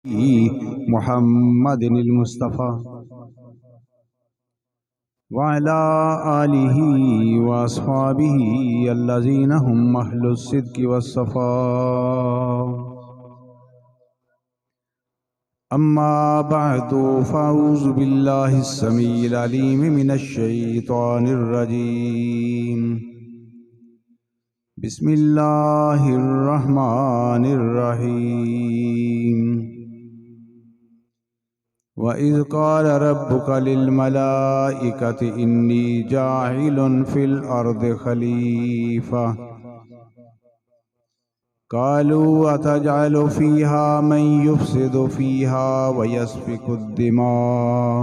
محمد المصطفى وعلى آله وأصحابه الذين هم أهل الصدق والصفاء. أما بعد فأعوذ بالله السميع العليم من الشيطان الرجيم. بسم الله الرحمن الرحيم. وَإِذْ قَالَ رَبُّكَ لِلْمَلَائِكَةِ إِنِّي جَاعِلٌ فِي الْأَرْضِ خَلِيفَةً قَالُوا أَتَجْعَلُ فِيهَا مَن يُفْسِدُ فِيهَا وَيَسْفِكُ الدِّمَاءَ.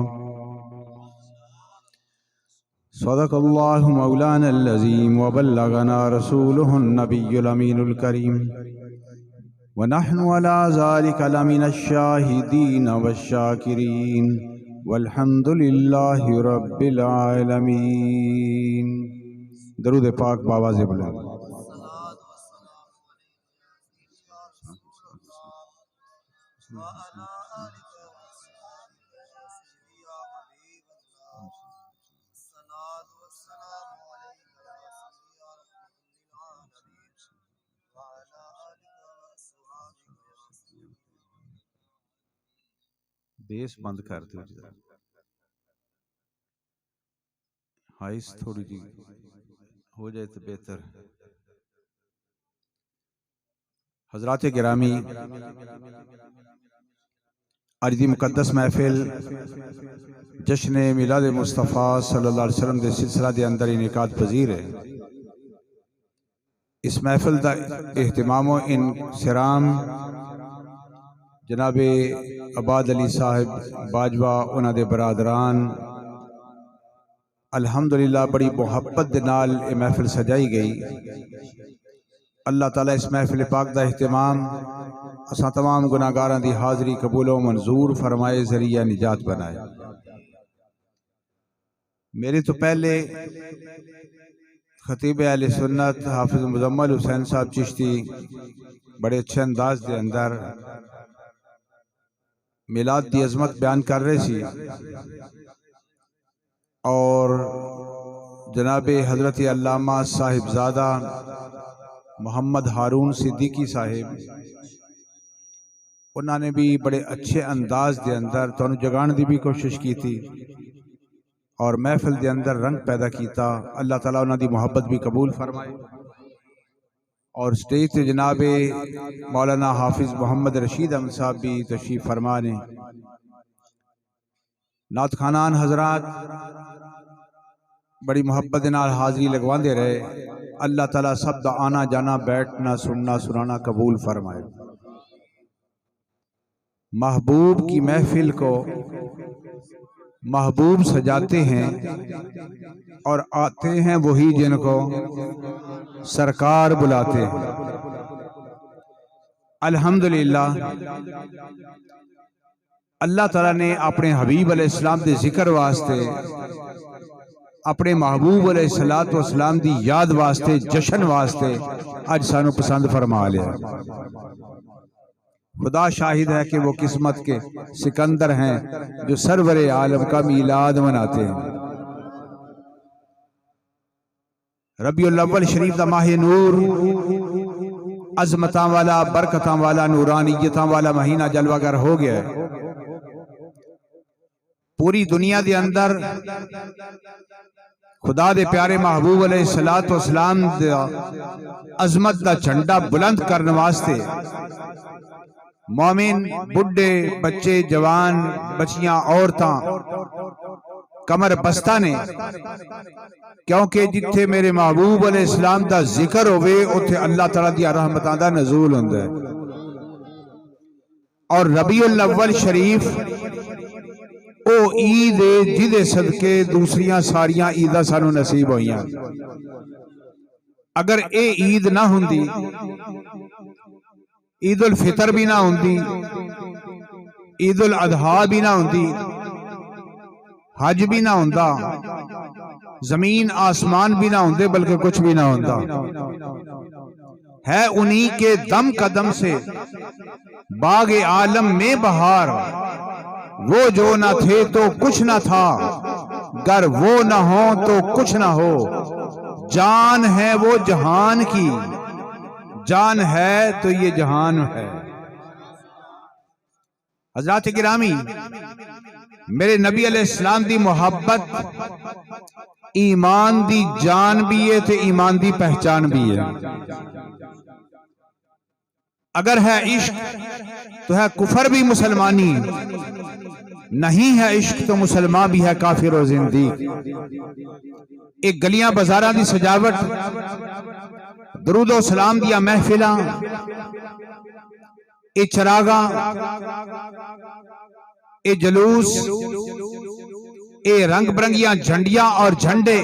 صدق الله مولانا العظيم وبلغنا رسوله النبي الأمين الكريم ونحن على ذلك لمن الشاهدين والشاكرين والحمد لله رب العالمين. درود پاک باواز بلند. بیس بند کر دو جذرا، ہائیس تھوڑی جی ہو جائے تو بہتر. حضرات گرامی، آج دی مقدس محفل جشن میلاد مصطفیٰ صلی اللہ علیہ وسلم دے سلسلہ دے اندر انعقاد پذیر ہے. اس محفل دا اہتمام و انصرام جناب عباد علی صاحب باجوہ انہاں دے برادران الحمدللہ بڑی محبت دے نال یہ محفل سجائی گئی. اللہ تعالیٰ اس محفل پاک دا اہتمام اساں تمام گناہگاراں دی حاضری قبول و منظور فرمائے، ذریعہ نجات بنائے. میرے تو پہلے خطیب اہل سنت حافظ مزمل حسین صاحب چشتی بڑے اچھے انداز دے اندر میلاد دی عظمت بیان کر رہے سی، اور جناب حضرت علامہ صاحبزادہ محمد ہارون صدیقی صاحب انہوں نے بھی بڑے اچھے انداز دے اندر تانوں جگان دی بھی کوشش کی تھی اور محفل دے اندر رنگ پیدا کیتا. اللہ تعالیٰ انہوں دی محبت بھی قبول فرمائے. اور سٹیج تے جناب مولانا حافظ محمد رشید احمد صاحب بھی تشریف فرمانے. نعت خانان حضرات بڑی محبت نال حاضری لگوان دے رہے. اللہ تعالیٰ سب دا آنا جانا بیٹھنا سننا سنانا قبول فرمائے. محبوب کی محفل کو محبوب سجاتے ہیں اور آتے ہیں وہی جن کو سرکار بلاتے ہیں. الحمدللہ اللہ تعالیٰ نے اپنے حبیب علیہ السلام دے ذکر واسطے، اپنے محبوب علیہ السلام دی یاد واسطے، جشن واسطے آج سانو پسند فرما لیا. خدا شاہد ہے کہ وہ قسمت کے سکندر ہیں جو سرور عالم کا میلاد مناتے ہیں. ربیع الاول شریف دا ماہ نور، عظمتاں والا، برکتاں والا، نورانیتاں والا مہینہ جلوہ گر ہو گیا ہے. پوری دنیا دے اندر خدا دے پیارے محبوب علیہ السلام دا عظمت دا جھنڈا بلند کرنے واسطے مومن، بڈھے، بچے، جوان، بچیاں، عورتاں کمر بستہ نے، کیونکہ جتھے میرے محبوب علیہ السلام دا ذکر ہوئے اتھے اللہ تعالیٰ دیا رحمتاں دا نزول ہوندہ ہے. اور ربیع الاول شریف او عید جدے صدقے دوسریاں ساریاں عیدہ سانو نصیب ہوئیاں. اگر اے عید نہ ہوندی، عید الفطر بھی نہ ہوندی، عید الاضحیٰ بھی نہ ہوندی، حج بھی نہ ہوندہ، زمین آسمان بھی نہ ہوندے، بلکہ کچھ بھی نہ ہوندہ. ہے انہی کے دم قدم سے باغ عالم میں بہار، وہ جو نہ تھے تو کچھ نہ تھا، گر وہ نہ ہو تو کچھ نہ ہو، جان ہے وہ جہان کی، جان ہے تو یہ جہان ہے۔ حضرات گرامی، میرے نبی علیہ السلام دی محبت ایمان دی جان بھی ہے تے ایمان دی پہچان بھی ہے۔ اگر ہے عشق تو ہے کفر بھی مسلمانی، نہیں ہے عشق تو مسلمان بھی ہے کافر و زندیق۔ ایک گلیاں بازاراں دی سجاوٹ، درود و سلام دیا محفلاں، اے چراغاں، اے جلوس، اے رنگ برنگیاں جھنڈیاں اور جھنڈے،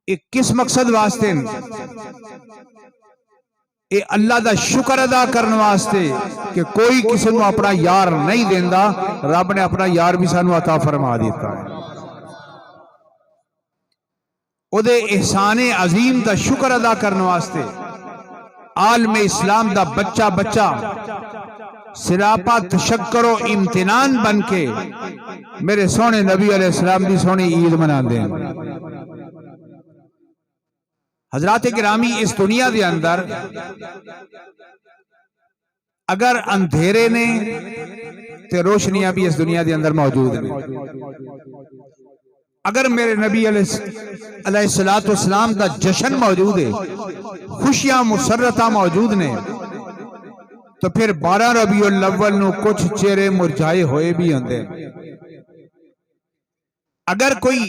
اے کس مقصد واسطے؟ اے اللہ دا شکر ادا کرنے واسطے کہ کوئی کسی کو اپنا یار نہیں دیندا، رب نے اپنا یار بھی سانو عطا فرما دیتا ہے۔ او دے احسان عظیم دا شکر ادا کرنے واسطے عالم اسلام دا بچہ بچہ سراپا تشکر و امتنان بن کے میرے سونے نبی علیہ السلام دی سونی عید منا دیں۔ حضرات گرامی، اس دنیا دے اندر اگر اندھیرے نے تے روشنیاں بھی اس دنیا دے اندر موجود ہیں۔ اگر میرے نبی علیہ السلام دا جشن موجود ہے، خوشیاں مسرتاں موجود نے، تو پھر 12 ربیع الاول نو کچھ چہرے مرجھائے ہوئے بھی ہوندے۔ اگر کوئی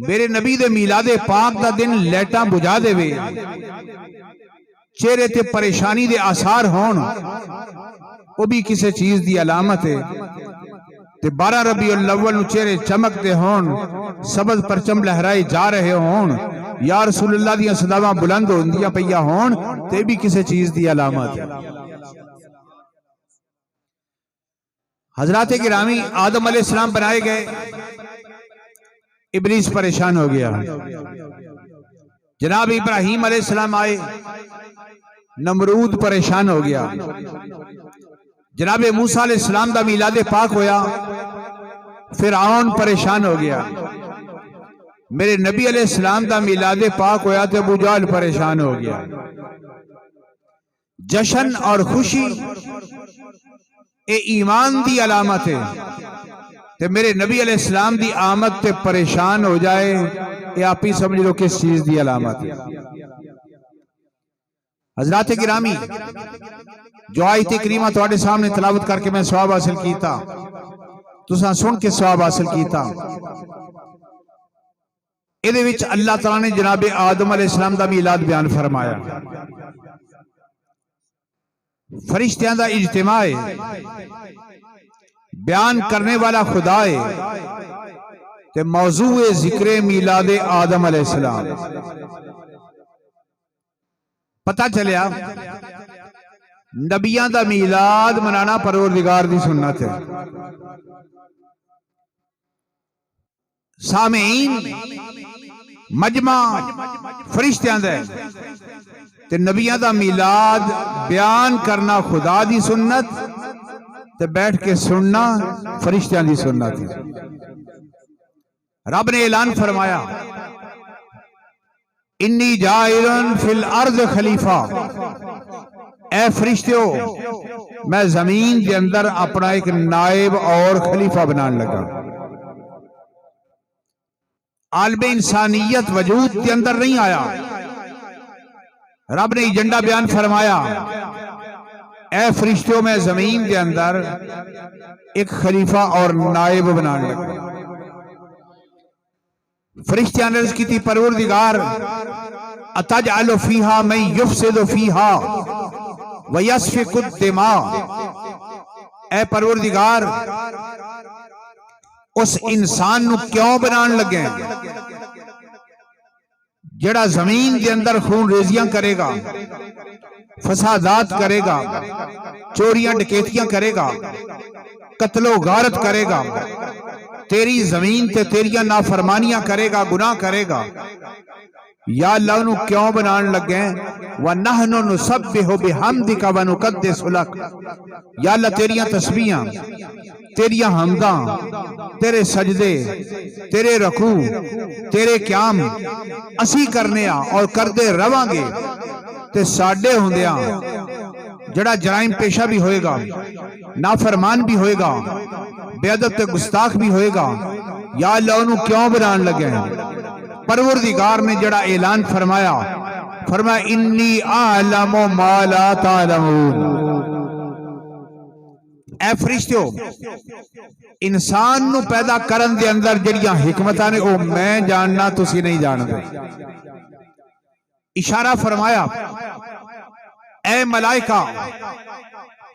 میرے نبی دے میلاد پاک دا دن لیٹاں بجھا دے وے، چہرے تے پریشانی دے آثار ہون، وہ بھی کسی چیز دی علامت ہے۔ تے 12 ربیع الاول نو چہرے چمکتے ہون، سبز پرچم لہرائے جا رہے ہون، یا رسول اللہ دیاں صداواں بلند ہوندیاں پیا ہون، تے بھی کسی چیز دی علامت ہے۔ حضرات گرامی، آدم علیہ السلام بنائے گئے، ابلیس پریشان ہو گیا۔ جناب ابراہیم علیہ السلام آئے، نمرود پریشان ہو گیا۔ جناب موسیٰ علیہ السلام دا میلاد پاک ہویا، فرعون پریشان ہو گیا۔ میرے نبی علیہ السلام دا میلاد پاک ہویا تو ابو جہل پریشان ہو گیا۔ جشن اور خوشی اے ایمان دی علامت ہے، تے میرے نبی علیہ السلام دی آمد تے پریشان ہو جائے، یہ آپ ہی سمجھ لو کس چیز دی علامت ہے۔ حضرات گرامی، جو آیت کریمہ تواڈے سامنے تلاوت کر کے میں ثواب حاصل کیتا، تساں سن کے ثواب حاصل کیتا، ایدے وچ اللہ تعالیٰ نے جناب آدم علیہ السلام دا میلاد بیان فرمایا۔ فرشتیاں دا اجتماع ہے، بیان کرنے والا خدا ہے، تے موضوع ذکر میلاد آدم علیہ السلام۔ پتہ چلیا نبیاں دا میلاد منانا پروردگار دی سنت ہے۔ سامعین، مجمع فرشتیاں دا ہے، تے نبیاں دا میلاد بیان کرنا خدا دی سنت، تے بیٹھ کے سننا فرشتیاں دی سنت ہے۔ رب نے اعلان فرمایا، انی جائرن فی الارض خلیفہ، اے فرشتیوں، میں زمین کے اندر اپنا ایک نائب اور خلیفہ بنان لگا۔ عالم انسانیت وجود کے اندر نہیں آیا، رب نے ایجنڈا بیان فرمایا، اے فرشتوں، میں زمین کے اندر ایک خلیفہ اور نائب بنان لگا۔ فرشتیاں نے عرض کی تھی، پروردگار، اتجعل فیہا من یفسد فیہا ویسفک الدماء، اے پروردگار، اس انسان نو کیوں بنان لگے جڑا زمین کے اندر خون ریزیاں کرے گا، فسادات کرے گا، چوریاں ڈکیتیاں کرے گا، قتل و غارت کرے گا، تیری زمین تے تیریاں نافرمانیاں کرے گا، گناہ کرے گا۔ یا اللہ انہوں کیوں بنان لگے وَنَحْنُ نُسَبِّحُ بِحَمْدِكَ وَنُقَدِّسُ لَكَ، یا اللہ تیریاں تسبیحاں، تیریاں حمداں، تیرے سجدے، تیرے رکوع، تیرے قیام اسی کرنے اور کردے رواں گے تے ساڈے ہوندیاں جڑا جرائم پیشہ بھی ہوئے گا، نافرمان بھی ہوئے گا، بے ادب تے گستاخ بھی ہوئے گا، یا اللہ انہوں کیوں بنان لگے ہیں؟ پروردگار نے جڑا اعلان فرمایا انی اعلم ما لا تعلمون، اے فرشتیو انسان نو پیدا کرن دے اندر جڑیاں حکمتاں نے او میں جاننا تسی نہیں جان دے۔ اشارہ فرمایا اے ملائکہ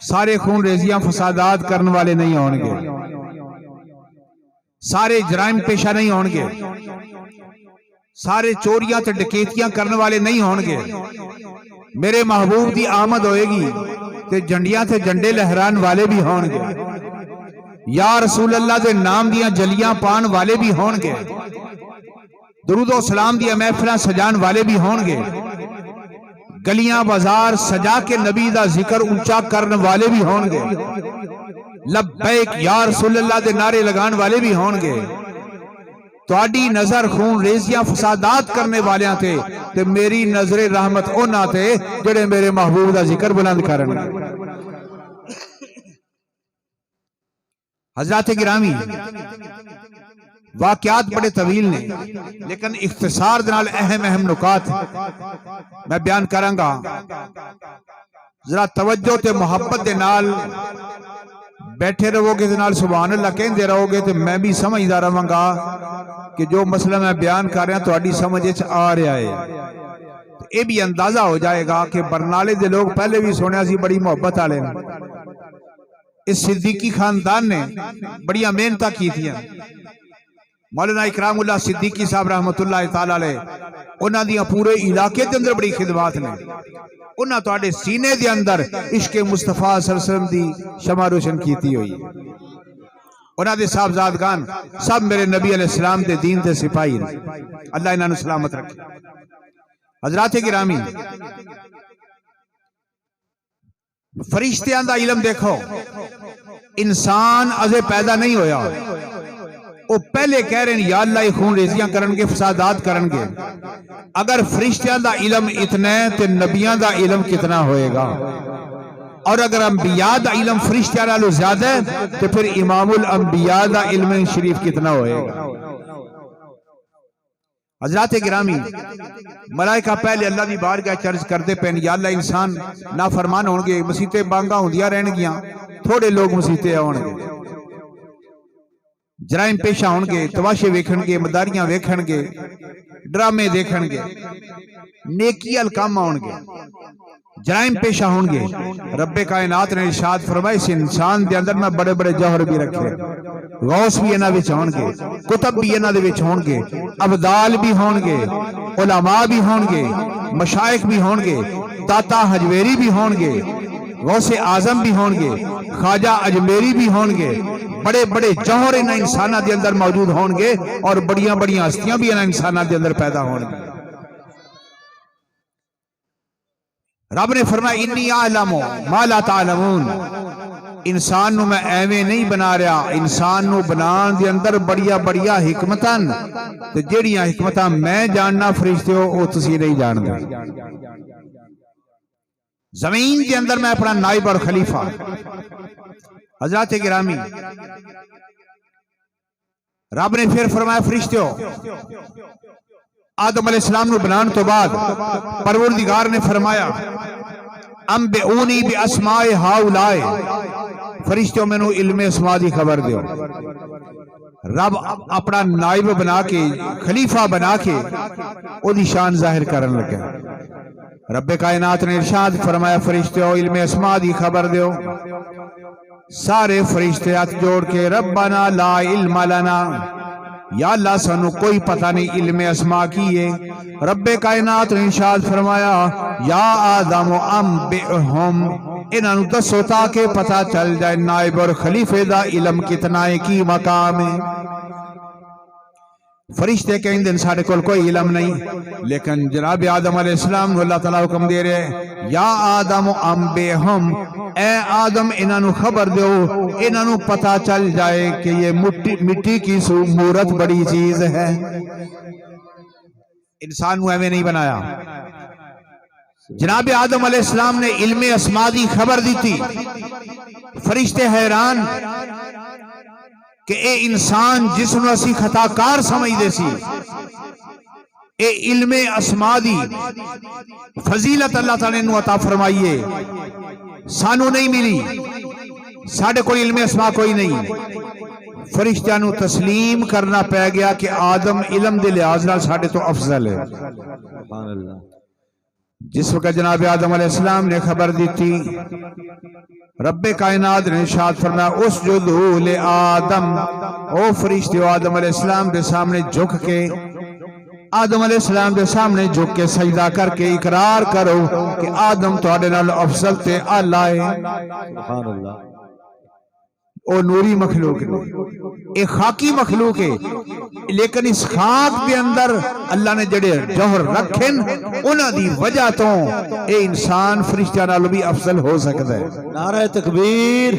سارے خون ریزیاں فسادات کرنے والے نہیں ہون گے، سارے جرائم پیشہ نہیں ہون گے، سارے چوریاں تے ڈکیتیاں کرنے والے نہیں ہون گے۔ میرے محبوب دی آمد ہوئے گی تے جھنڈیاں تے جھنڈے لہران والے بھی ہون گے، یا رسول اللہ دے نام دیاں جلیاں پان والے بھی ہون گے، درود و سلام دیاں محفلاں سجان والے بھی ہون گے، گلیاں بازار سجا کے نبی دا ذکر اونچا کرنے والے بھی ہون گے، لبیک یا رسول اللہ دے نعرے لگان والے بھی ہون گے۔ تواڈی نظر خون ریزیاں فسادات کرنے والیاں تھے تے میری نظر رحمت اونا تھے جڑے میرے محبوب دا ذکر بلند کرن۔ حضرات گرامی واقعات بڑے طویل نے لیکن اختصار دنال اہم نکات میں بیان کروں گا، ذرا توجہ تے محبت دے نال بیٹھے رہو گے دے نال سبحان اللہ کہندے رہو گے تے میں بھی سمجھدا رہاں گا کہ جو مسئلہ میں بیان کر رہا ہوں تہاڈی سمجھ وچ آ رہا ہے۔ یہ بھی اندازہ ہو جائے گا کہ برنالے دے لوگ پہلے بھی سنیا سی بڑی محبت والے ہیں، اس صدیقی خاندان نے بڑیاں محنتاں کی تھیاں۔ مولانا اکرام اللہ صدیقی صاحب رحمت اللہ تعالی علیہ انہاں دیاں پورے علاقے دے اندر بڑی خدمات نے، انہاں تواڈے سینے دے اندر عشق مصطفیٰ صلی اللہ علیہ وسلم دی شمع روشن کیتی ہوئی، انہاں دے صاحبزادگان سب میرے نبی علیہ السلام دے دین دے سپاہی، اللہ انہاں نو سلامت رکھے۔ حضرات گرامی فرشتیاں دا علم دیکھو، انسان ازے پیدا نہیں ہویا، وہ پہلے کہہ رہے ہیں یا اللہ یہ خون ریزیاں کرن گے، فسادات کرن گے۔ اگر فرشتیاں دا علم اتنا ہے تو نبیاں دا علم کتنا ہوئے گا، اور اگر انبیاء دا علم فرشتیاں نالوں زیادہ ہے تو پھر امام الانبیاء دا علم شریف کتنا ہوئے گا۔ حضرات گرامی ملائکہ پہلے اللہ دی بارگاہ چرچ کردے پہن یا اللہ انسان نافرمان ہون گے، مسیتیں بانگاں ہوندیاں رہن گیاں، تھوڑے لوگ مسیتیں ہون گے، جرائم پیشہ ہون گے، تماشے ویکھن گے، مداریاں ویکھن گے، ڈرامے دیکھن گے، نیکی الکام ہون گے، جرائم پیشہ ہون گے۔ رب کائنات نے ارشاد فرمایا اس انسان دے اندر میں بڑے بڑے جوہر بھی رکھے، غوث بھی انہاں وچ ہون گے، کتب بھی انہاں دے وچ ہون گے، ابدال بھی ہون گے، علماء بھی ہون گے، مشائخ بھی ہون گے، داتا حجویری بھی ہون گے، غوث اعظم بھی ہون گے، خواجہ اجمیری بھی ہون گے، بڑے بڑے جوہر انہاں انساناں دے اندر موجود ہون گے، اور بڑیاں بڑیاں ہستیاں بھی انہاں انساناں دے اندر پیدا ہون گے۔ رب نے فرمایا انی اعلم ما لا تعلمون، انسان نو میں ایویں نہیں بنا رہا، انسان نو بنان دے اندر بڑیا بڑیا حکمتاں تے جیڑیاں حکمتاں میں جاننا فرشتیو او تسی نہیں جان دے۔ زمین دے اندر میں اپنا نائب اور خلیفہ۔ حضرات گرامی رب نے پھر فرمایا فرشتیو آدم علیہ السلام نو بنان تو بعد پروردگار نے فرمایا انبئونی باسماء ہؤلاء، فرشتوں میں نو علم اسماء دی خبر دیو۔ رب اپنا نائب بنا کے خلیفہ بنا کے او دی شان ظاہر کرن لگا۔ رب کائنات نے ارشاد فرمایا فرشتوں علم اسماء دی خبر دیو۔ سارے فرشتے ہاتھ جوڑ کے ربنا لا علم لنا، یا اللہ سانو کوئی پتہ نہیں علم اسماء کی ہے۔ رب کائنات نے ارشاد فرمایا یا آدم انبئہم، انہاں نو دسو تاکہ پتہ چل جائے نائب اور خلیفے دا علم کتنا ہے، کی مقام ہے۔ فرشتے کہیں دن ساڑھے کول کوئی علم نہیں، لیکن جناب آدم علیہ السلام اللہ تعالیٰ حکم دے رہے یا آدم انبئہم، اے آدم انہوں خبر دیو، انہوں پتا چل جائے کہ یہ مٹی کی صورت بڑی چیز ہے، انسان کو ہمیں نہیں بنایا۔ جناب آدم علیہ السلام نے علم اسماء دی خبر دی تھی، فرشتے حیران کہ اے انسان جس نو اسی خطا کار سمجھ دے سی، اے علم اسماء دی فضیلت اللہ تعالیٰ نے عطا فرمائیے، سانو نہیں ملی، ساڑھے کوئی علم اسماء کوئی نہیں۔ فرشتیاں نو تسلیم کرنا پہ گیا کہ آدم علم دے لحاظ نال ساڑھے تو افضل ہے۔ سبحان اللہ۔ جس وقت جناب آدم علیہ السلام نے خبر دی تھی، رب کائنات نے ارشاد فرمایا اسجدوا لآدم، او فرشتے آدم علیہ السلام کے سامنے جھک کے، آدم علیہ السلام کے سامنے جھک کے سجدہ کر کے اقرار کرو کہ آدم تواڈے نال افضل تے اعلیٰ ہے۔ سبحان اللہ۔ او نوری مخلوق ہے، ایک خاکی مخلوق ہے، لیکن اس خاک کے اندر اللہ نے جڑے جوہر رکھن انہاں دی وجہ تو اے انسان فرشتیاں نالوں بھی افضل ہو سکتا ہے۔ نعرہ تکبیر،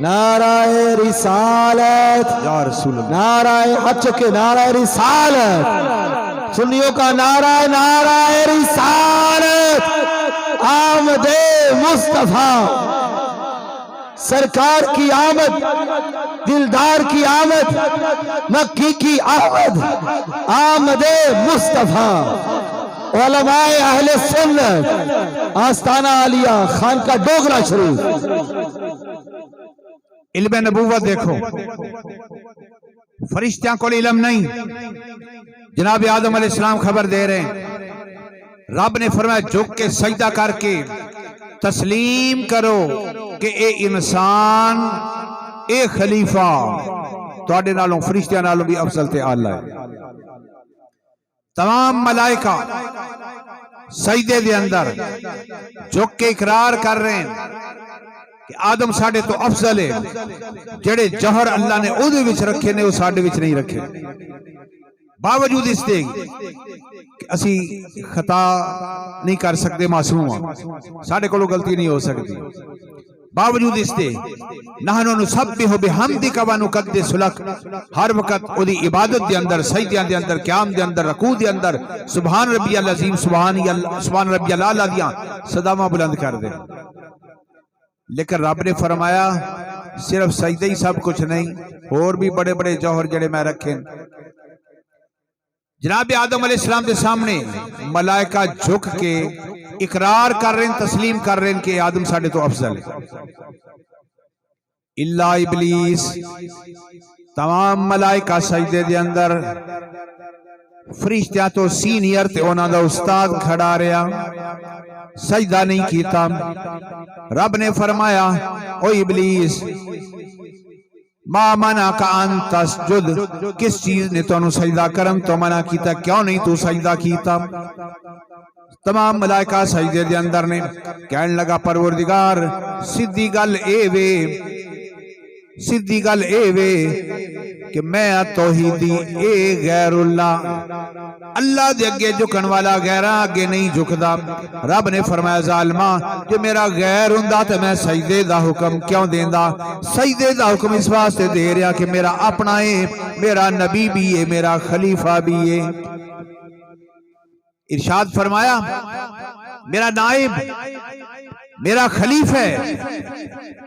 نعرہ رسالت، یا رسول اللہ، نعرہ حج کے نعرہ رسالت، سنیوں کا نعرہ نعرہ رسالت، آمد مصطفیٰ سرکار کی آمد، دلدار کی آمد، مکی کی آمد، آمد مصطفیٰ۔ علماء اہل سنت آستانہ عالیہ خانقاہ ڈوگرہ شریف۔ علم نبوت دیکھو، فرشتیاں کو علم نہیں، جناب آدم علیہ السلام خبر دے رہے ہیں، رب نے فرمایا جھک کے سجدہ کر کے تسلیم کرو کہ اے انسان، اے خلیفہ تواڈے نالوں فرشتیاں نالوں بھی افضل تے اعلیٰ ہے۔ تمام ملائکہ سجدے دے اندر جھک کے اقرار کر رہے ہیں کہ آدم ساڑھے تو افضل ہے، جڑے جوہر اللہ نے اودے وچ رکھے نے وہ ساڑھے وچ نہیں رکھے، باوجود اس دے کہ اسی خطا نہیں کر سکتے، معصوم ہاں، ساڑھے کو غلطی نہیں ہو سکتی، باوجود اس دے نحنو نسبح بحمدک و نقدس لک، ہر وقت اودی عبادت دے اندر، سجدیاں دے اندر، قیام دے اندر، رکوع دے اندر سبحان ربی العظیم، سبحان ربی الاعلیٰ دیاں صداواں بلند کر دے۔ لیکن رب نے فرمایا صرف سجدہ ہی سب کچھ نہیں، اور بھی بڑے بڑے جوہر جڑے میں رکھیں۔ جناب آدم علیہ السلام کے سامنے ملائکہ جھک کے اقرار کر رہے ہیں، تسلیم کر رہے ہیں کہ آدم ساڑھے تو افضل ہے، اللہ ابلیس۔ تمام ملائکہ سجدے دے اندر، فرشتیاں تو سینئر تے انہاں دا استاد کھڑا رہا، سجدہ نہیں کیتا۔ رب نے فرمایا او ابلیس ما منع کا ان تسجد، کس چیز نے تو انہوں سجدہ کرن تو منع کیتا، کیوں نہیں تو سجدہ کیتا؟ تمام ملائکہ سجدے دے اندر نے کہنے لگا پروردگار سیدھی گل اے وے، سیدھی گل اے وے کہ میں توحیدی، اے غیر اللہ، اللہ دے اگے جھکن والا غیرہ اگے نہیں جھکدا۔ رب نے فرمایا ظالمہ کہ میرا غیر ہوندا تے میں سجدے دا حکم کیوں دیندا؟ سجدے دا حکم اس واسطے دے رہا کہ میرا اپنا ہے، میرا نبی بھی ہے، میرا خلیفہ بھی ہے۔ ارشاد فرمایا میرا نائب، میرا خلیفہ ہے۔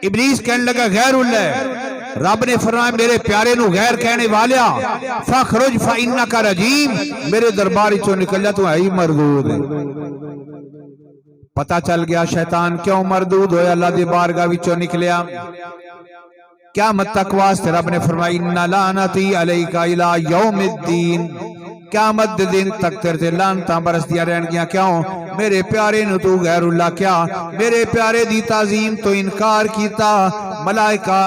ابلیس کہنے لگا غیر اللہ، رب نے فرمایا میرے پیارے نو غیر کہنے والیا فخرج فإنک رجیم، میرے دربار چوں نکل جا تو ہے ہی مردود ہے۔ پتہ چل گیا شیطان کیوں مردود ہویا، اللہ دی بارگاہ وچوں نکلیا۔ قیامت تک واسطے رب نے فرمایا ان لعنتی علیک الی یوم الدین، قیامت دن تک تیرے لعنتاں برس دیا رہن گیا، کیوں؟ میرے پیارے نو تو غیر اللہ کیا، میرے پیارے دی تعظیم تو انکار کیتا۔ ملائکہ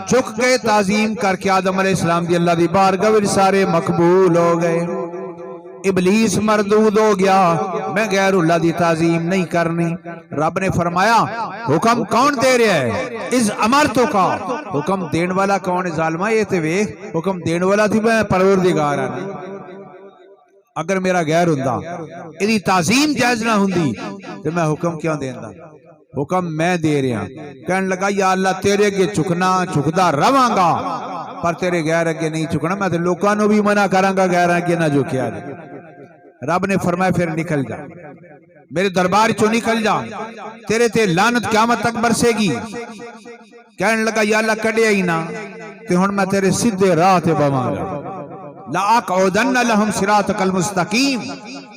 جھک گئے تعظیم کر کے آدم علیہ السلام دی اللہ دی بارگاہ وچ سارے مقبول ہو گئے۔ ابلیس مردود ہو گیا، میں غیر اللہ دی تعظیم نہیں کرنی. رب نے فرمایا حکم کون دے رہا ہے؟ اس امرتو کا حکم دین والا کون ہے ظالمہ؟ یہ تے ویکھ حکم دین والا تھی میں پروردگار ہاں. اگر میرا غیر ہوندا ایدی تعظیم جائز نہ ہوندی تے میں حکم کیوں دیندا؟ حکم میں دے رہا. کہنے لگا یا اللہ تیرے اگے چکنا چکدا رواں گا پر تیرے غیر اگے نہیں چکنا. میں تے لوکاں نو بھی منع کراں گا غیر اگے نہ جھکیا جائے. رب نے فرمایا پھر نکل جا میرے دربار چوں نکل جا تیرے تے لعنت قیامت تک برسے گی. کہنے لگا یا اللہ کڈیا ہی نہ تے ہن میں تیرے سیدھے راہ تے بواں گا. لا اقعدن لهم صراطک المستقیم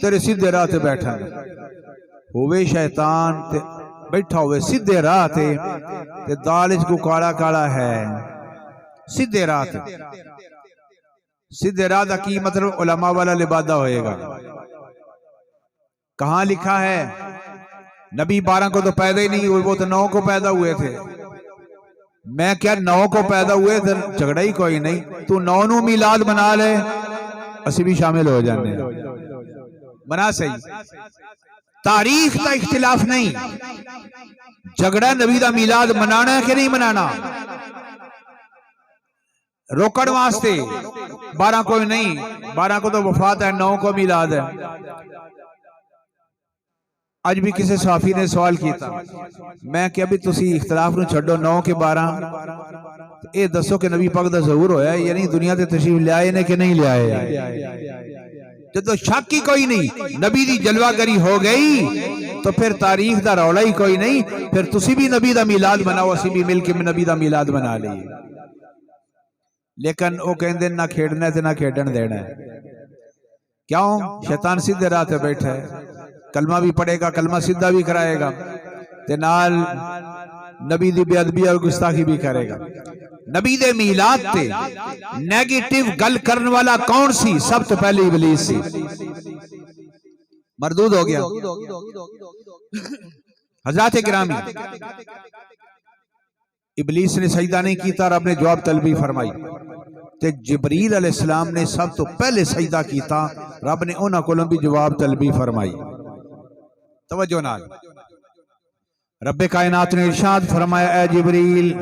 تیرے سیدھے راہ تے بیٹھا ہوئے شیطان تے بیٹھا ہوئے سیدھے راہ تے دالچ کو کالا کالا ہے سیدھے راہ تے. سیدھے راہ دا کی مطلب علماء والا لبادہ ہوئے گا. کہاں لکھا ہے؟ نبی 12 کو تو پیدا ہی نہیں ہوئے وہ تو 9 کو پیدا ہوئے تھے. میں کیا 9 کو پیدا ہوئے تھے جھگڑا ہی کوئی نہیں. تو 9 نو میلاد بنا لے اسی بھی شامل ہو جانے بنا صحیح. تاریخ کا اختلاف نہیں. جھگڑا نبی دا میلاد منانا ہے کہ نہیں منانا؟ روکڑ واسطے 12 کو نہیں. 12 کو تو وفات ہے 9 کو میلاد ہے. آج بھی کسی صحافی نے سوال کیتا میں کہ ابھی تسی اختلاف نو چھڑو 9 کے 12 اے دسو کہ نبی پاک دا ظہور ہویا ہے یعنی دنیا تے تشریف لے آئے نے کہ نہیں لے آئے؟ جدو شک کی کوئی نہیں نبی دی جلوہ گری ہو گئی تو پھر تاریخ دا رولا ہی کوئی نہیں. پھر تسی بھی نبی دا میلاد مناؤ اسی بھی مل کے نبی دا میلاد منا لئیے. لیکن وہ کہندے نہ کھیڑنا ہے تے نہ کھیڑن دینا ہے. کیوں؟ شیطان سیدھے راہ تے بیٹھا ہے. کلمہ بھی پڑھے گا کلمہ سیدھا بھی کرائے گا تے نال نبی دی بے ادبی اور گستاخی بھی کرے گا. نبی دے میلاد تے نیگیٹو گل کرن والا کون سی؟ سب تو پہلے ابلیس سی. مردود ہو گیا. حضرات گرامی ابلیس نے سجدہ نہیں کیتا رب نے جواب طلبی فرمائی تے جبریل علیہ السلام نے سب تو پہلے سجدہ کیتا رب نے انہاں کولوں بھی جواب طلبی فرمائی. توجہ نال رب کائنات نے ارشاد فرمایا اے جبریل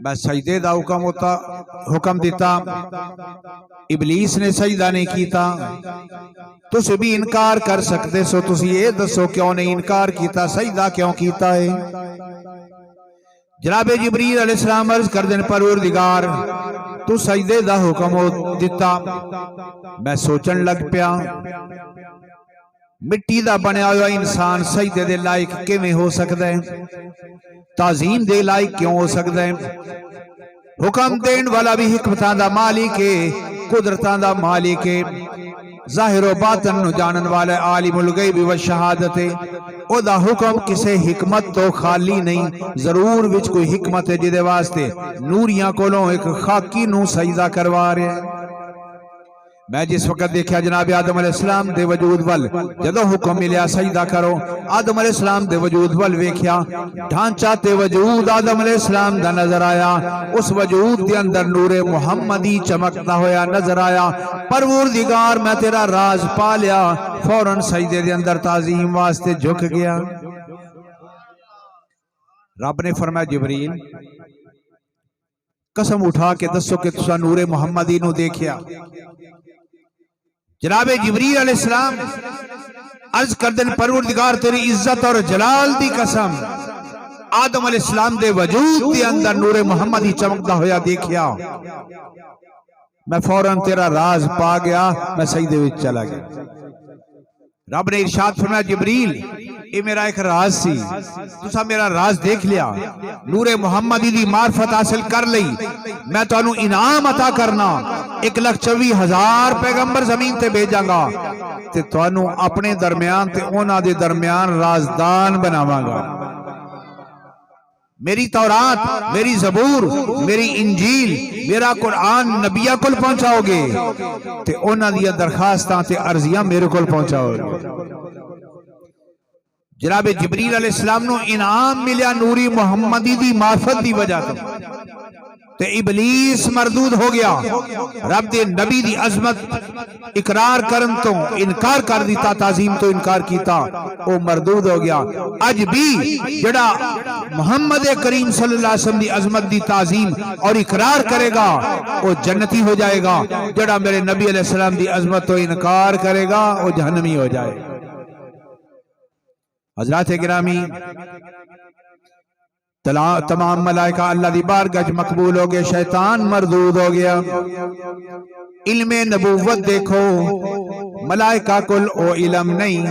میں سجدے دا حکم دیتا ابلیس نے سجدہ نہیں کیتا. تُس بھی انکار کر سکتے سو تسی یہ دسو کیوں نہیں انکار کیتا سجدہ کیوں کیتا ہے؟ جناب جبریل علیہ السلام عرض کر دین پروردگار تو سجدے دا حکم دیتا میں سوچن لگ پیا مٹی دا بنیا ہوا انسان سجدے دے لائق کیویں ہو سکدا ہے؟ تعظیم دے لائق کیوں ہو سکدا ہے؟ حکم دین والا بھی حکمتاں دا مالک ہے قدرتاں دا مالک ہے ظاہر و باطن نو جانن والا عالم الغیب و شہادت ہے. او دا حکم کسے حکمت تو خالی نہیں ضرور وچ کوئی حکمت ہے جدے واسطے نوریاں کولوں ایک خاکی نو سجدہ کروا رہے ہیں. میں جس وقت دیکھا جناب آدم علیہ السلام دے وجود ول جدو حکم ملیا سجدہ کرو آدم علیہ السلام دے وجود ول ویکھیا ڈھانچہ تے وجود آدم علیہ السلام دا نظر آیا. اس وجود دے اندر نور محمدی چمکتا ہویا نظر آیا. پروردگار میں تیرا راز پا لیا فوراً سجدے دے اندر تعظیم واسطے جھک گیا. رب نے فرمایا جبریل قسم اٹھا کے دسو کہ تسا نور محمدی نو دیکھیا؟ جناب جبریل علیہ السلام عرض کر دن پروردگار تیری عزت اور جلال دی قسم آدم علیہ السلام دے وجود دے اندر نور محمدی چمکتا ہویا دیکھیا میں فوراً تیرا راز پا گیا میں سجدے وچ چلا گیا. رب نے ارشاد فرمایا جبریل یہ میرا ایک راز سی تسا میرا راز دیکھ لیا نور محمدی دی معرفت حاصل کر لئی میں تو انہوں انعام عطا کرنا 1,24,000 پیغمبر زمین تے بھیجاں گا تے تو انہوں اپنے درمیان تے اونا دے درمیان رازدان بناواں گا. میری تورات میری زبور میری انجیل میرا قرآن نبیہ کل پہنچاؤ گے تے اونا دیا درخواستاں تے عرضیاں میرے کل پہنچاؤ گے. جناب جبریل علیہ السلام نو انعام ملیا نوری محمدی دی معرفت دی وجہ تو ابلیس مردود ہو گیا، رب دے نبی دی عظمت اقرار کرن تو انکار کر دیتا، تعظیم تو انکار کیتا، وہ مردود ہو گیا۔ اج بھی جڑا محمد کریم صلی اللہ علیہ وسلم دی عظمت دی تعظیم اور اقرار کرے گا وہ جنتی ہو جائے گا، جڑا میرے نبی علیہ السلام دی عظمت تو انکار کرے گا وہ جہنمی ہو جائے گا۔ حضرات گرامی، تمام ملائکہ اللہ دی بارگاہ مقبول ہو گئے، شیطان مردود ہو گیا۔ علم نبوت دیکھو، ملائکہ کل او علم نہیں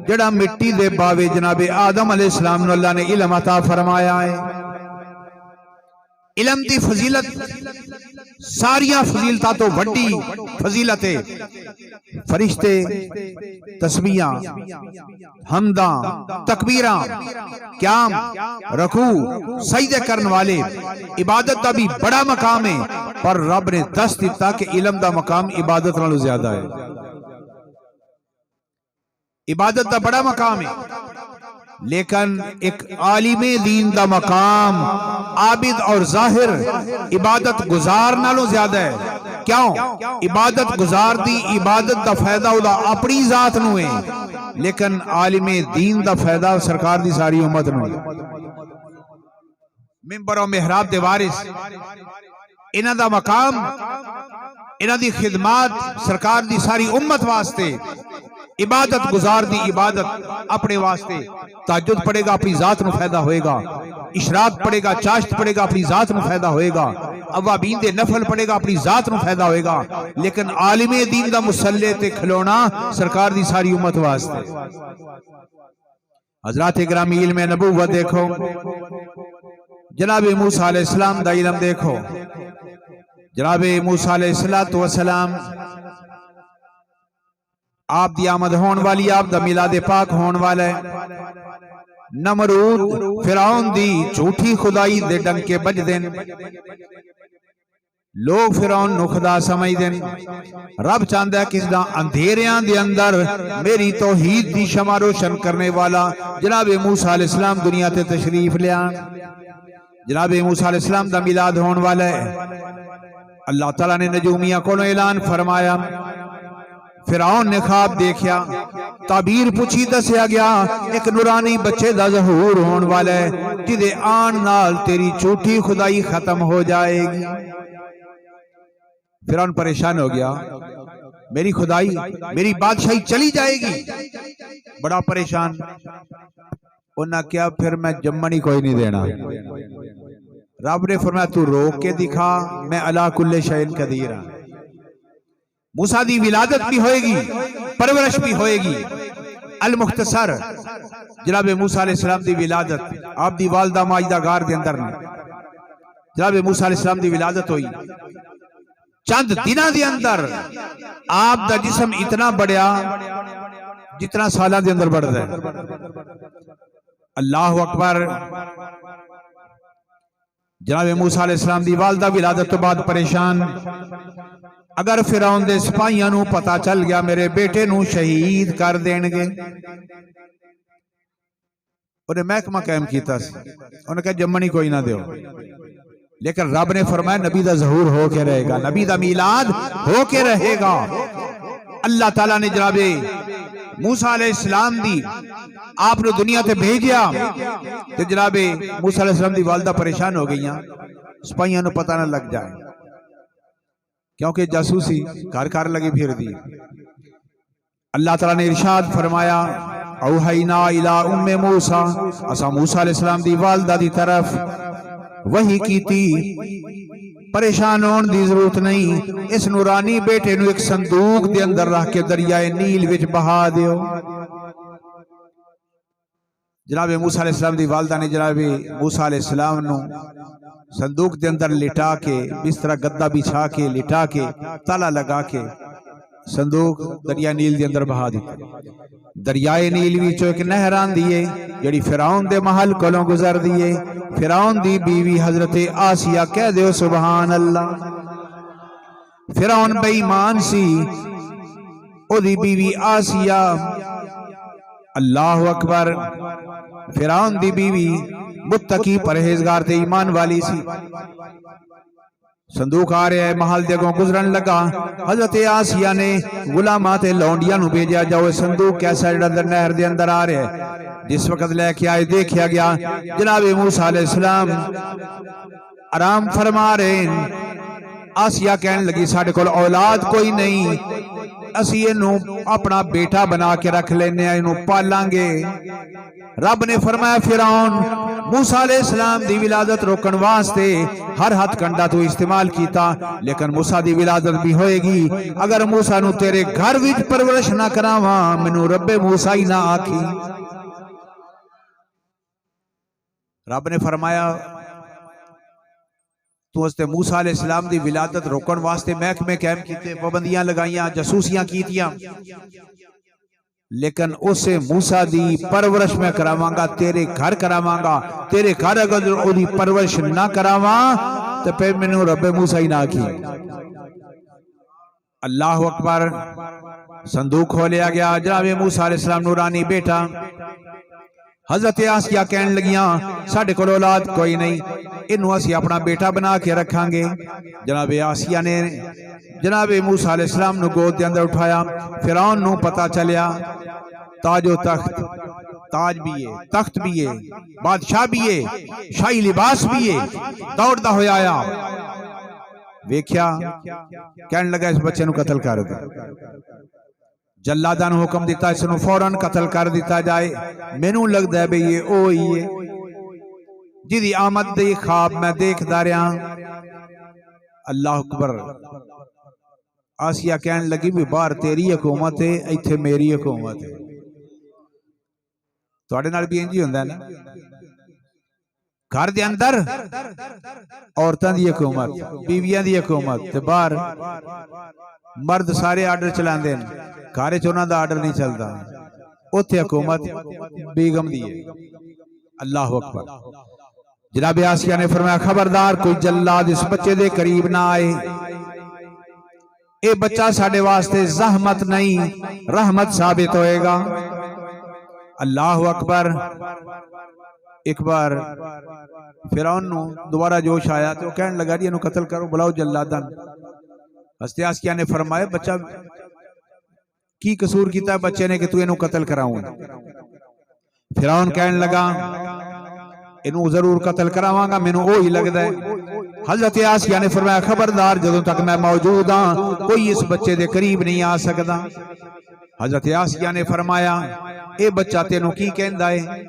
جڑا مٹی دے باوے جناب آدم علیہ السلام نے اللہ نے علم عطا فرمایا ہے۔ علم دی فضیلت ساریاں فضیلتاں تو وڈی فضیلت ہے۔ فرشتے تسبیحاں، حمداں، تکبیراں، قیام، رکوع، سجدے کرن والے، عبادت دا بھی بڑا مقام ہے، پر رب نے دس دیتا کہ علم دا مقام عبادت نالوں زیادہ ہے۔ عبادت دا بڑا مقام ہے، لیکن ایک عالم دین دا مقام عابد اور ظاہر عبادت گزار نالوں زیادہ ہے۔ کیوں؟ عبادت گزار دی عبادت دا فائدہ دا اپنی ذات نو ہے، لیکن عالم دین دا فائدہ سرکار دی ساری امت نو ہے۔ ممبر و محراب دے وارث، انہاں دا مقام، انہاں دی خدمات سرکار دی ساری امت واسطے، عبادت گزار دی عبادت اپنے واسطے، تہجد پڑھے گا اپنی ذات میں فائدہ ہوئے گا، اشراق پڑھے گا، چاشت پڑھے گا اپنی ذات میں فائدہ ہوئے گا، اوابین دے نفل پڑھے گا اپنی ذات میں فائدہ ہوئے گا، لیکن عالم دین دا مسلح تے کھلونا سرکار دی ساری امت واسطے۔ حضرات گرامی، علم نبوت دیکھو، جناب موسیٰ علیہ السلام دا علم دیکھو۔ جناب موسیٰ علیہ السلام آپ دی آمد ہون والی، آپ دا میلاد پاک ہون والا ہے۔ نمرود فرعون دی جھوٹی خدائی دے ڈنکے بج دین، لوگ فرعون نو خدا سمجھ دین۔ رب چاہندا ہے کس دا اندھیریاں دے اندر میری توحید دی شمع روشن کرنے والا جناب موسیٰ علیہ السلام دنیا تے تشریف لیا۔ جناب موسیٰ علیہ السلام دا میلاد ہون والا ہے۔ اللہ تعالیٰ نے نجومیہ کو اعلان فرمایا، فرعون نے خواب دیکھیا، تعبیر پوچھی، دسیا گیا ایک نورانی بچے دا ظہور ہون والا ہے جدے آن نال تیری جھوٹی خدائی ختم ہو جائے گی۔ فرعون پریشان ہو گیا، میری خدائی، میری بادشاہی چلی جائے گی، بڑا پریشان۔ انہاں کیا پھر میں جمنی کوئی نہیں دینا۔ رب نے فرمایا تو روک کے دکھا، میں علی کل شیء قدیر ہوں۔ موسیٰ دی ولادت بھی ہوئے گی، پرورش بھی ہوئے گی۔ المختصر، جناب موسیٰ علیہ السلام دی ولادت آپ دی والدہ ماجدہ غار دے اندر نے جناب موسیٰ علیہ السلام دی ولادت ہوئی۔ چند دنہ دے اندر آپ دا جسم اتنا بڑھیا جتنا سالہ دے اندر بڑھ رہا ہے۔ اللہ اکبر۔ جناب موسیٰ علیہ السلام دی والدہ ولادت تو بعد پریشان، اگر فرعون دے سپاہیاں نو پتہ چل گیا میرے بیٹے نو شہید کر دین گے، انہیں محکمہ قائم کیتا سی، انہیں کہا جمنی کوئی نہ دیو، لیکن رب نے فرمایا نبی دا ظہور ہو کے رہے گا، نبی دا میلاد ہو کے رہے گا۔ اللہ تعالیٰ نے جناب موسیٰ علیہ السلام دی آپ نے دنیا تے بھیجیا، تو جناب موسیٰ علیہ السلام دی والدہ پریشان ہو گئیاں، سپاہیاں نو پتہ نہ لگ جائے، کیونکہ جاسوسی کار لگی پھر دی۔ اللہ تعالیٰ نے ارشاد فرمایا اوحینا الی ام موسیٰ، اسا موسیٰ علیہ السلام دی والدہ دی طرف وحی کی تھی، پریشان ہون دی ضرورت نہیں، اس نورانی بیٹے نو ایک صندوق دے اندر رکھ کے دریائے نیل وچ بہا دیو۔ جناب موسیٰ علیہ السلام دی والدہ نے جناب موسیٰ علیہ السلام نو صندوق دے اندر لٹا کے، بستر گدا بچھا کے لٹا کے تالا لگا کے صندوق دریائے نیل دے اندر بہا دیتا۔ دریائے نیل وچوں ایک نہر آندی ہے جڑی فرعون دے محل کولوں گزر دیے۔ فرعون دی بیوی حضرت آسیہ کہہ دیو سبحان اللہ۔ فرعون بے ایمان سی، او دی بیوی آسیہ اللہ اکبر. فرعون دی بیوی متقی پرہیزگار تے ایمان والی سی. صندوق آ رہا ہے، محل دے اگوں گزرن لگا. حضرت آسیہ نے غلامات لونڈیاں نو بھیجا، جاؤ صندوق کیسا جڑا اندر نہر دے اندر آ رہا ہے. جس وقت لے کے آئے دیکھیا گیا جناب موسیٰ علیہ السلام آرام فرما رہے ہیں. آسیہ کہنے لگی ساڑھے کول اولاد کوئی نہیں، اسی انہوں اپنا بیٹا بنا کے رکھ لینے ہیں، انہوں پالاں گے. رب نے فرمایا فرعون موسیٰ علیہ السلام دی ولادت روکن واسطے ہر ہاتھ کنڈا تو استعمال کیتا، لیکن موسیٰ دی ولادت بھی ہوئے گی اگر موسیٰ نو تیرے گھر وچ پرورش نہ کراواں، منو رب موسیٰ ہی نہ آکھی. رب نے فرمایا تو اس تے موسیٰ علیہ السلام دی ولادت روکن واسطے محکمے قائم کیتے، پابندیاں لگائیاں، جاسوسیاں کیتیاں، لیکن اسے موسیٰ دی پرورش میں کراواں گا، تیرے گھر کراواں گا. تیرے گھر اگر او دی پرورش نہ کراواں تو پھر منو رب موسیٰ ہی نہ کی. اللہ اکبر. صندوق کھولیا گیا، جناب موسیٰ علیہ السلام نورانی بیٹا. حضرت آسیہ کہنے لگیاں ساڑھے کول اولاد کوئی نہیں، انہوں اسی اپنا بیٹا بنا کے رکھاں گے. جناب آسیہ نے جناب موسیٰ علیہ السلام نو گود دے اندر اٹھایا. فرعون نو پتا چلیا تاج و تخت، تاج بھی ہے، تخت بھی ہے، بادشاہ بھی ہے، شاہی لباس بھی ہے. دوڑدا ہویا آیا، ویکھیا، کہنے لگا اس بچے نو قتل کر دے. جلادہ نے حکم دیتا اس نو فوراً قتل کر دیتا جائے. مینوں لگدا ہے بھئی یہ اوہی ہے جدی آمد دی خواب میں دیکھ داریا. اللہ اکبر. آسیہ کہنے لگی بھی باہر تیری حکومت ہے، ایتھے میری حکومت ہے. تواڈے نال بھی انجی ہوندا ہے نا، گھر دے اندر عورتاں دی حکومت، بیویاں دی حکومت، تے باہر مرد سارے آرڈر چلاندے ہیں، گھر وچ انہاں دا آرڈر نہیں چلدا، اوتھے حکومت بیگم دی ہے. اللہ اکبر. جناب آسیہ نے فرمایا خبردار کوئی جلاد اس بچے دے قریب نہ آئے، اے بچہ ساڑھے واسطے زحمت نہیں رحمت ثابت ہوئے گا. اللہ اکبر. ایک بار فرعون نو دوبارہ جوش آیا تو کہنے لگا جی انہوں قتل کرو، بلاؤ جلادن. حضرت آسیہ نے فرمایا بچہ کی قصور کیتا ہے بچے نے کہ تو انہوں قتل کراؤں. فرعون کہنے لگا انہوں ضرور قتل کراواں گا، مینوں وہی لگدا ہے. حضرت آسیہ نے فرمایا خبردار جدوں تک میں موجود ہاں کوئی اس بچے دے قریب نہیں آ سکدا. حضرت آسیہ نے فرمایا اے بچہ تینوں کی کہندا ہے؟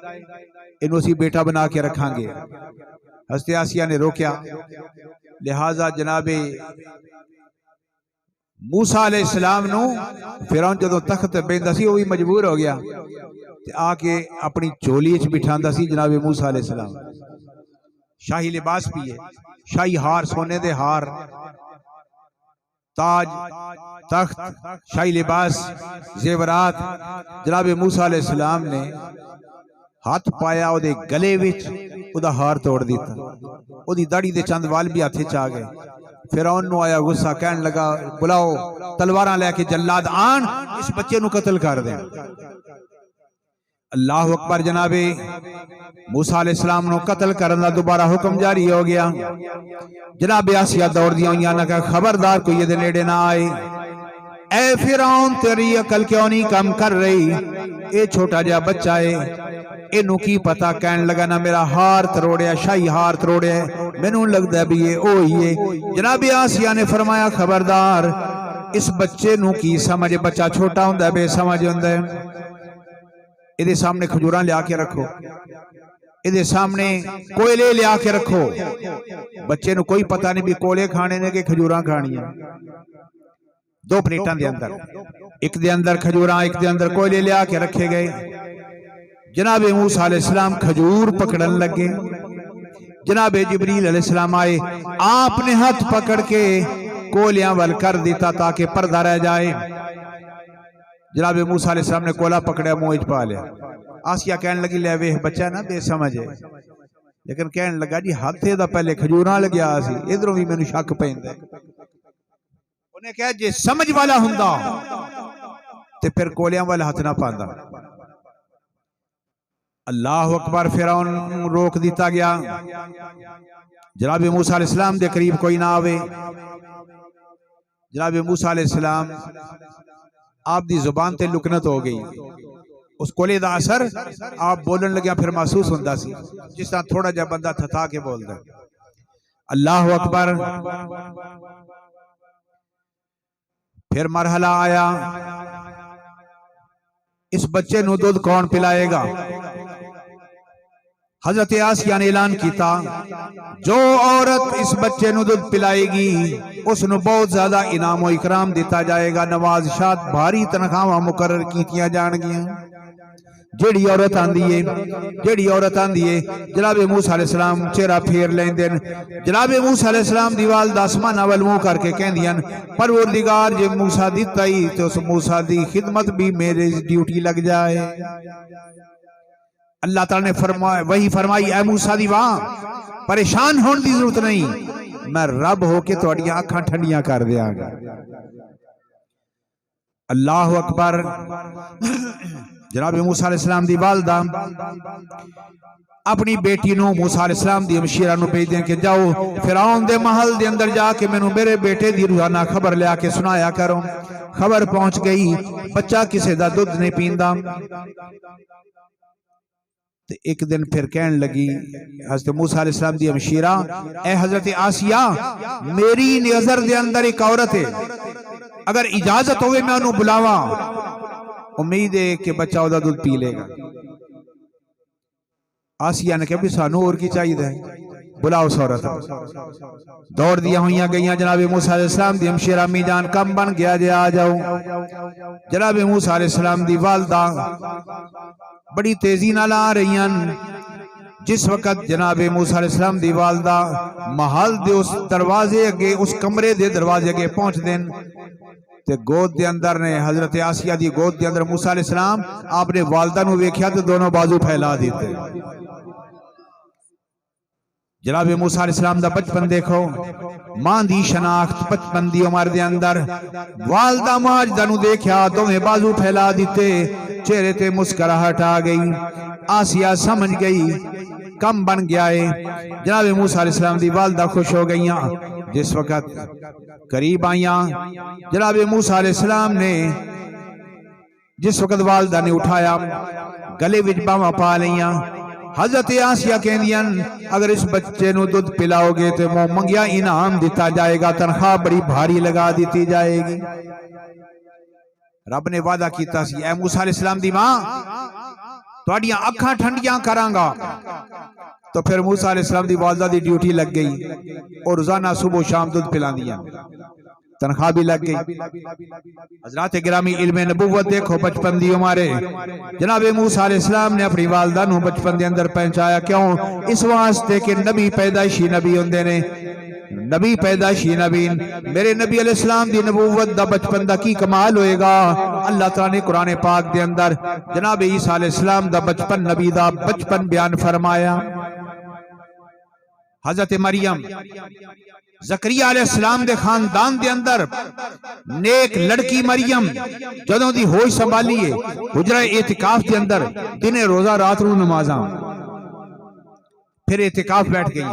انہوں اسی بیٹا بنا کے رکھاں گے. حضرت آسیہ نے روکیا. لہذا جناب موسیٰ علیہ السلام نو فرعون جدوں تخت بیندا سی وہ بھی مجبور ہو گیا تے آ کے اپنی چولی وچ بٹھاندا سی جناب موسیٰ علیہ السلام. شاہی لباس بھی ہے، شاہی ہار، سونے دے ہار، تاج، تخت، شاہی لباس، زیورات. جناب موسیٰ علیہ السلام نے ہاتھ پایا او دے گلے وچ او دا ہار توڑ دیتا، او دی داڑھی دے چند وال بھی ہاتھے چا گئے. فرعون نو آیا غصہ، کہنے لگا بلاؤ تلواراں لے کے جلاد آن اس بچے نو قتل کر دیں. اللہ اکبر. جناب موسیٰ علیہ السلام نو قتل کرنا دوبارہ حکم جاری ہو گیا. جناب آسیہ دوڑ دیا ہوئی نے کہا خبردار کوئی یہ دے نیڑے نہ آئے. اے فرعون تیری عقل کیوں نہیں کم کر رہی؟ اے چھوٹا جا بچہ ہے، انہوں کی پتا. کہنے لگا نا میرا ہار تروڑیا، شاہی ہار تروڑیا، مینوں لگدا ہے بھی یہ اوہی ہے. جناب آسیہ نے فرمایا خبردار اس بچے نو کی سمجھ، بچہ چھوٹا ہوندا ہے، بے سمجھ ہوندا ہے. ادھے سامنے کھجوراں لیا کے رکھو، ادھے سامنے کوئلے لیا کے رکھو. بچے نو کوئی پتہ نہیں بھی کوئلے کھانے نے کہ کھجوراں کھانی ہیں. دو پلیٹاں دے اندر، ایک دے اندر کھجوراں، ایک دے اندر کوئلے لیا کے رکھے گئے. جناب موسیٰ علیہ السلام کھجور پکڑن لگے. جناب جبریل علیہ السلام آئے، آپ نے ہاتھ پکڑ کے کولیاں ول کر دیتا تاکہ پردہ رہ جائے. جناب موسیٰ علیہ السلام نے کولا پکڑیا، منہ وچ پا لیا. آسیہ کہنے لگی لے ویکھ بچہ نا بے سمجھ ہے، لیکن کہنے لگا جی ہاتھے دا پہلے کھجوراں لگیا سی، ادھروں بھی مینوں شک پیندا. انہیں کہا جے سمجھ والا ہوندا تے پھر کولیاں وال ہاتھ نہ پاندا. اللہ اکبر فرعون روک دیتا گیا جناب موسیٰ علیہ السلام دے قریب کوئی نہ آوے جناب موسیٰ علیہ السلام آپ دی زبان تے لکنت ہو گئی اس کولے دا اثر آپ بولن لگیا پھر محسوس ہوندہ سی جس طرح تھوڑا جا بندہ تھتا کے بول دا اللہ اکبر پھر مرحلہ آیا اس بچے نو دودھ کون پلائے گا حضرت آسیہ نے اعلان کیتا جو عورت اس بچے نو دودھ پلائے گی اس نو بہت زیادہ انعام و اکرام دیتا جائے گا نوازشات بھاری تنخواہ مقرر کیتیاں جان گیا جیڑی عورت آندی ہے جناب موسیٰ علیہ السلام چہرہ پھیر لیں دن جناب موسیٰ علیہ السلام دی والدہ آسمان اول منہ کر کے کہن دیاں پروردگار جے موسیٰ دیتا ہی تو اس موسیٰ دی خدمت بھی میرے ڈیوٹی لگ جائے اللہ تعالیٰ نے وہی فرمائی اے موسیٰ دی وہاں پریشان ہون دی ضرورت نہیں میں رب ہو کے توڑیاں آنکھاں ٹھنڈیاں کر دیا گا اللہ اکبر جناب موسیٰ علیہ السلام دی والدہ اپنی بیٹی نو موسیٰ علیہ السلام دی ہمشیرہ نو بھیج دیں کہ جاؤ فرعون دے محل دے اندر جا کے میں نو میرے بیٹے دی روزانہ خبر لیا کے سنایا کروں خبر پہنچ گئی بچہ کسے دا دودھ نہیں پیندا ایک دن پھر کہن لگی حضرت موسیٰ علیہ السلام دی ہمشیرہ اے حضرت آسیہ میری نظر دے اندر ایک عورت ہے اگر اجازت ہوئے میں انہوں بلاوا امید ہے کہ بچہ او دا دودھ پی لے گا آسیہ نے کہا بھی سانو اور کی چاہیے ہے بلاؤ سورت دوڑ دیا ہوئیاں گئیاں جناب موسیٰ علیہ السلام دی ہمشیرہ امی جان کم بن گیا جے آ جاؤ جناب موسیٰ علیہ السلام دی والدہ بڑی تیزی نہ لا رہی ہیں جس وقت جناب موسیٰ علیہ السلام دی والدہ محل دے اس دروازے اگے اس کمرے دے دروازے اگے پہنچ دیں تے گود دے اندر نے حضرت آسیہ دی گود دے اندر موسیٰ علیہ السلام آپ نے والدہ نو ویکھیا تے دونوں بازو پھیلا دیتے جناب موسیٰ علیہ السلام دا بچپن دیکھو ماں دی شناخت بچپن دی عمر دے اندر والدہ ماجدہ نو دیکھیا دونوں بازو پھیلا دیتے چہرے تے مسکراہٹ آ گئی آسیہ سمجھ گئی کم بن گیا ہے جناب موسیٰ علیہ السلام دی والدہ خوش ہو گئیاں جس وقت قریب آئیاں جناب موسیٰ علیہ السلام نے جس وقت والدہ نے اٹھایا گلے وچ باواں پا لیاں حضرت آسیہ کہندیاں اگر اس بچے نو دودھ پلاؤ گے تو مو منگیا انعام دیتا جائے گا تنخواہ بڑی بھاری لگا دیتی جائے گی رب نے وعدہ کیتا سی اے موسیٰ علیہ السلام دی ماں تواڈیاں اکھاں ٹھنڈیاں کراں گا تو پھر موسیٰ علیہ السلام دی والدہ دی ڈیوٹی لگ گئی اور روزانہ صبح و شام دودھ پلاندیاں تنخواہ بھی لگ گئی حضرات گرامی علم نبوت دیکھو بچپن دی عمر جناب موسیٰ علیہ السلام نے اپنی والدہ نو بچپن دے اندر پہنچایا کیوں اس واسطے کہ نبی پیدائشی نبی ہوندے نے نبی پیدائشی نبی میرے نبی علیہ السلام دی نبوت دا بچپن دا کی کمال ہوئے گا اللہ تعالیٰ نے قرآن پاک دے اندر جناب عیسیٰ علیہ السلام دا بچپن نبی دا بچپن بیان فرمایا حضرت مریم زکریا علیہ السلام دے خاندان دے اندر نیک لڑکی مریم جدوں دی ہوش سنبھالی ہے حجرہ اعتکاف دے اندر دن روزہ رات رو نمازاں پھر اعتکاف بیٹھ گئی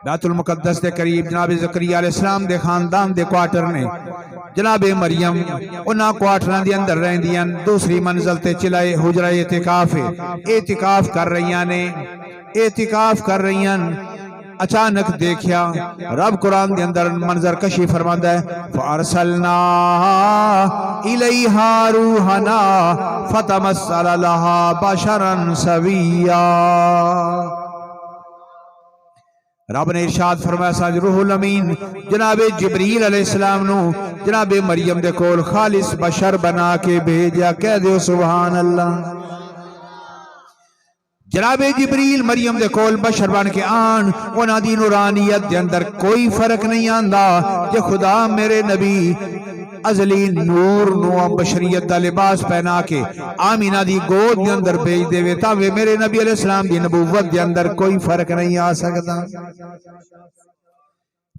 بیت المقدس دے قریب جناب زکریا علیہ السلام دے خاندان دے کوارٹر نے جناب مریم انہاں کوارٹراں دے اندر رہندیاں دوسری منزل تے چلائے حجرہ اعتکاف اعتکاف کر رہی ہیں اچانک دیکھیا رب قرآن دے اندر منظر کشی فرماندا ہے فارسلنا الیہا روحنا فتمثل لہا بشرا سویا رب نے ارشاد فرمایا ساج روح الامین جناب جبریل علیہ السلام نو جناب مریم دے کول خالص بشر بنا کے بھیجا کہہ دیو سبحان اللہ جناب جبریل مریم دے کول بشر بن کے آن انہاں دی نورانیت دے اندر کوئی فرق نہیں آندا کہ خدا میرے نبی ازلی نور نو بشریت دا لباس پہنا کے آمینہ دی گود دے اندر بھیج دے وے تاوے میرے نبی علیہ السلام دی نبوت دے اندر کوئی فرق نہیں آ سکتا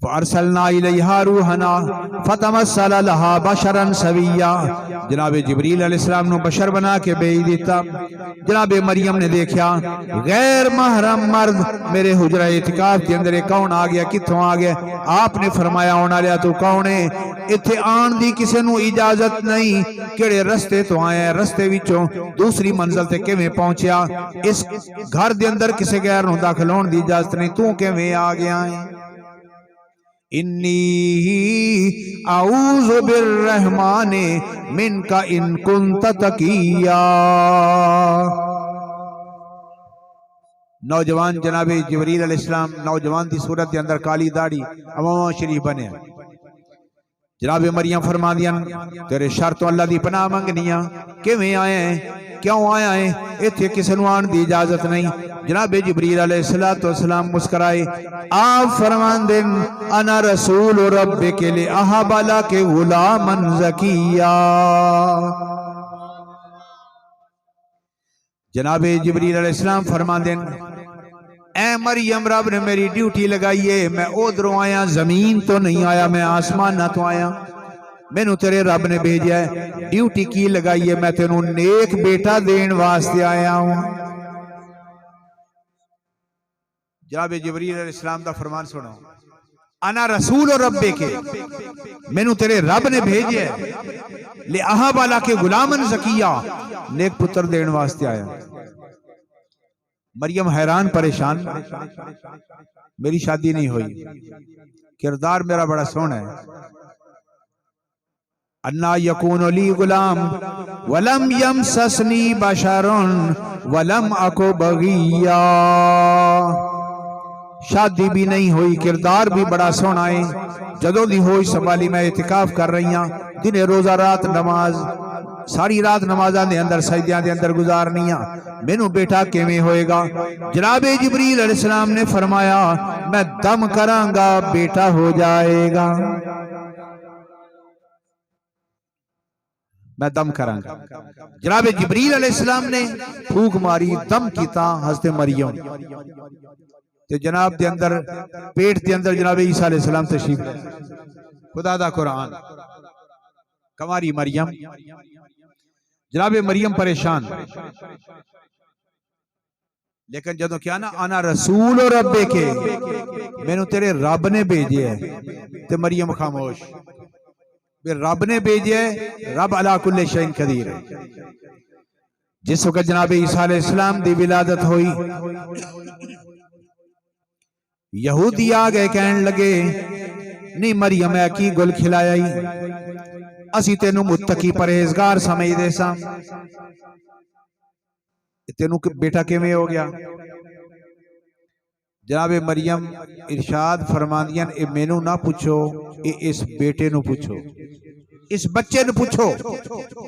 فارسلنا الیہا روحنا فتمثل لہا بشرا سویا، جناب جبریل علیہ السلام نے بشر بنا کے بھیج دیتا۔ جناب مریم نے دیکھا غیر محرم مرد میرے حجرہ اعتکاف کے اندر کون آ گیا، کتھوں آ گیا؟ آپ نے فرمایا ہونا لیا تو کون ہے؟ اتھے آن دی کسے نو اجازت نہیں، کیڑے رستے تو آئے ہیں، رستے وچوں دوسری منزل تے کیویں پہنچیا؟ اس گھر دے اندر کسے غیر نو داخل ہون دی اجازت نہیں، تو کیویں آ گیا ہے؟ انی اعوذ بالرحمن منک ان کنت تقیا۔ نوجوان جناب جبریل علیہ السلام نوجوان دی صورت دے اندر کالی داڑھی امام شریف بنے۔ جناب مریم فرما دیا تیرے شرطوں اللہ دی پناہ منگنیاں، کیویں آئے ہیں، کیوں آیا ہے؟ اتھے کسی نو آن دی اجازت نہیں۔ جناب جبریل علیہ السلام مسکرائے، آپ فرمان دیں انا رسول ربک لأہب لک غلاما زکیا۔ جناب جبریل علیہ السلام فرمان دیں اے مریم رب نے میری ڈیوٹی لگائی ہے، میں ادھروں آیا، زمین تو نہیں آیا، میں آسمان نہ تو آیا، میں نو تیرے رب نے بھیجا ہے، ڈیوٹی کی لگائی ہے، میں تینوں نیک بیٹا دین واسطے آیا ہوں۔ جناب جبریل علیہ السلام دا فرمان سنو، انا رسول ربک، میں نو تیرے رب نے بھیجا ہے، لأہب لک غلاما زکیا، نیک پتر دین واسطے آیا۔ مریم حیران پریشان، میری شادی نہیں ہوئی، کردار میرا بڑا سونا ہے، انا یکون لی غلام ولم یمسسنی بشر ولم اکو بغیا، شادی بھی نہیں ہوئی، کردار بھی بڑا سونا ہے، جدوں دی ہوئی سنبھالی میں اعتکاف کر رہی ہاں، دن روزہ رات نماز، ساری رات نمازاں دے اندر سجدیاں دے اندر گزارنیاں، مینوں بیٹا کیویں ہوئے گا؟ جناب جبریل علیہ السلام نے فرمایا میں دم کراں گا بیٹا ہو جائے گا، میں دم کراں گا۔ جناب جبریل علیہ السلام نے پھونک ماری، دم کیتا حضرت مریم تے جناب دے اندر پیٹ دے اندر جناب عیسیٰ علیہ السلام تشریف لے۔ خدا دا قرآن کماری مریم، جناب مریم پریشان، لیکن جدوں کیا نا انا رسول ربک، میں نو تیرے رب نے بھیجے ہے، تے مریم خاموش، بے رب نے بھیجے ہے، رب علی کل شیء قدیر ہے۔ جس وقت جناب عیسیٰ علیہ السلام دی ولادت ہوئی، یہودی آگئے کہن لگے نہیں مریم ہے کی گل کھلایا ہی، اسی تینوں متقی پرہیزگار سمجھ دے سا، تینوں بیٹا کیویں ہو گیا؟ جناب مریم ارشاد فرماندیاں اے مینوں نہ پوچھو، اے اس بیٹے نو پوچھو، اس بچے نو پوچھو۔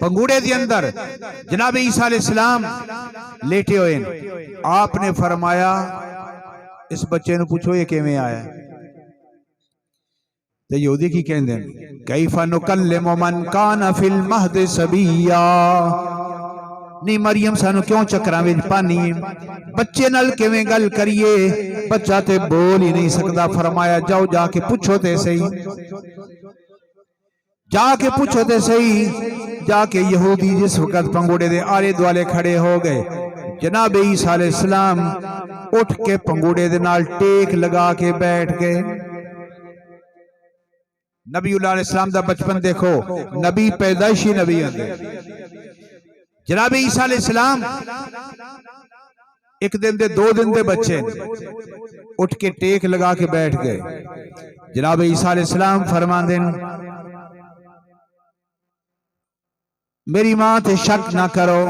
پنگوڑے دی اندر جناب عیسیٰ علیہ السلام لیٹے ہوئے، آپ نے فرمایا اس بچے نو پوچھو یہ کیویں آیا؟ تے یہودی کی کہندے کیف نکلم من کان فی المہد صبیا، نہیں مریم سانو کیوں چکراں وچ پانی، بچے نال کیویں گل کریے، بچہ تے بول ہی نہیں سکدا۔ فرمایا جاؤ جا کے پوچھو تے صحیح، جا کے پوچھو تے صحیح۔ جا کے یہودی جس وقت پنگوڑے دے آلے دوالے کھڑے ہو گئے، جناب عیسیٰ علیہ السلام اٹھ کے پنگوڑے دے نال ٹیک لگا کے بیٹھ گئے۔ نبی اللہ علیہ السلام دا بچپن دیکھو، نبی پیدائشی نبی اندے، جناب عیسیٰ علیہ السلام ایک دن دے دو دن دے بچے اٹھ کے ٹیک لگا کے بیٹھ گئے۔ جناب عیسیٰ علیہ السلام فرمان دیں میری ماں تے شک نہ کرو۔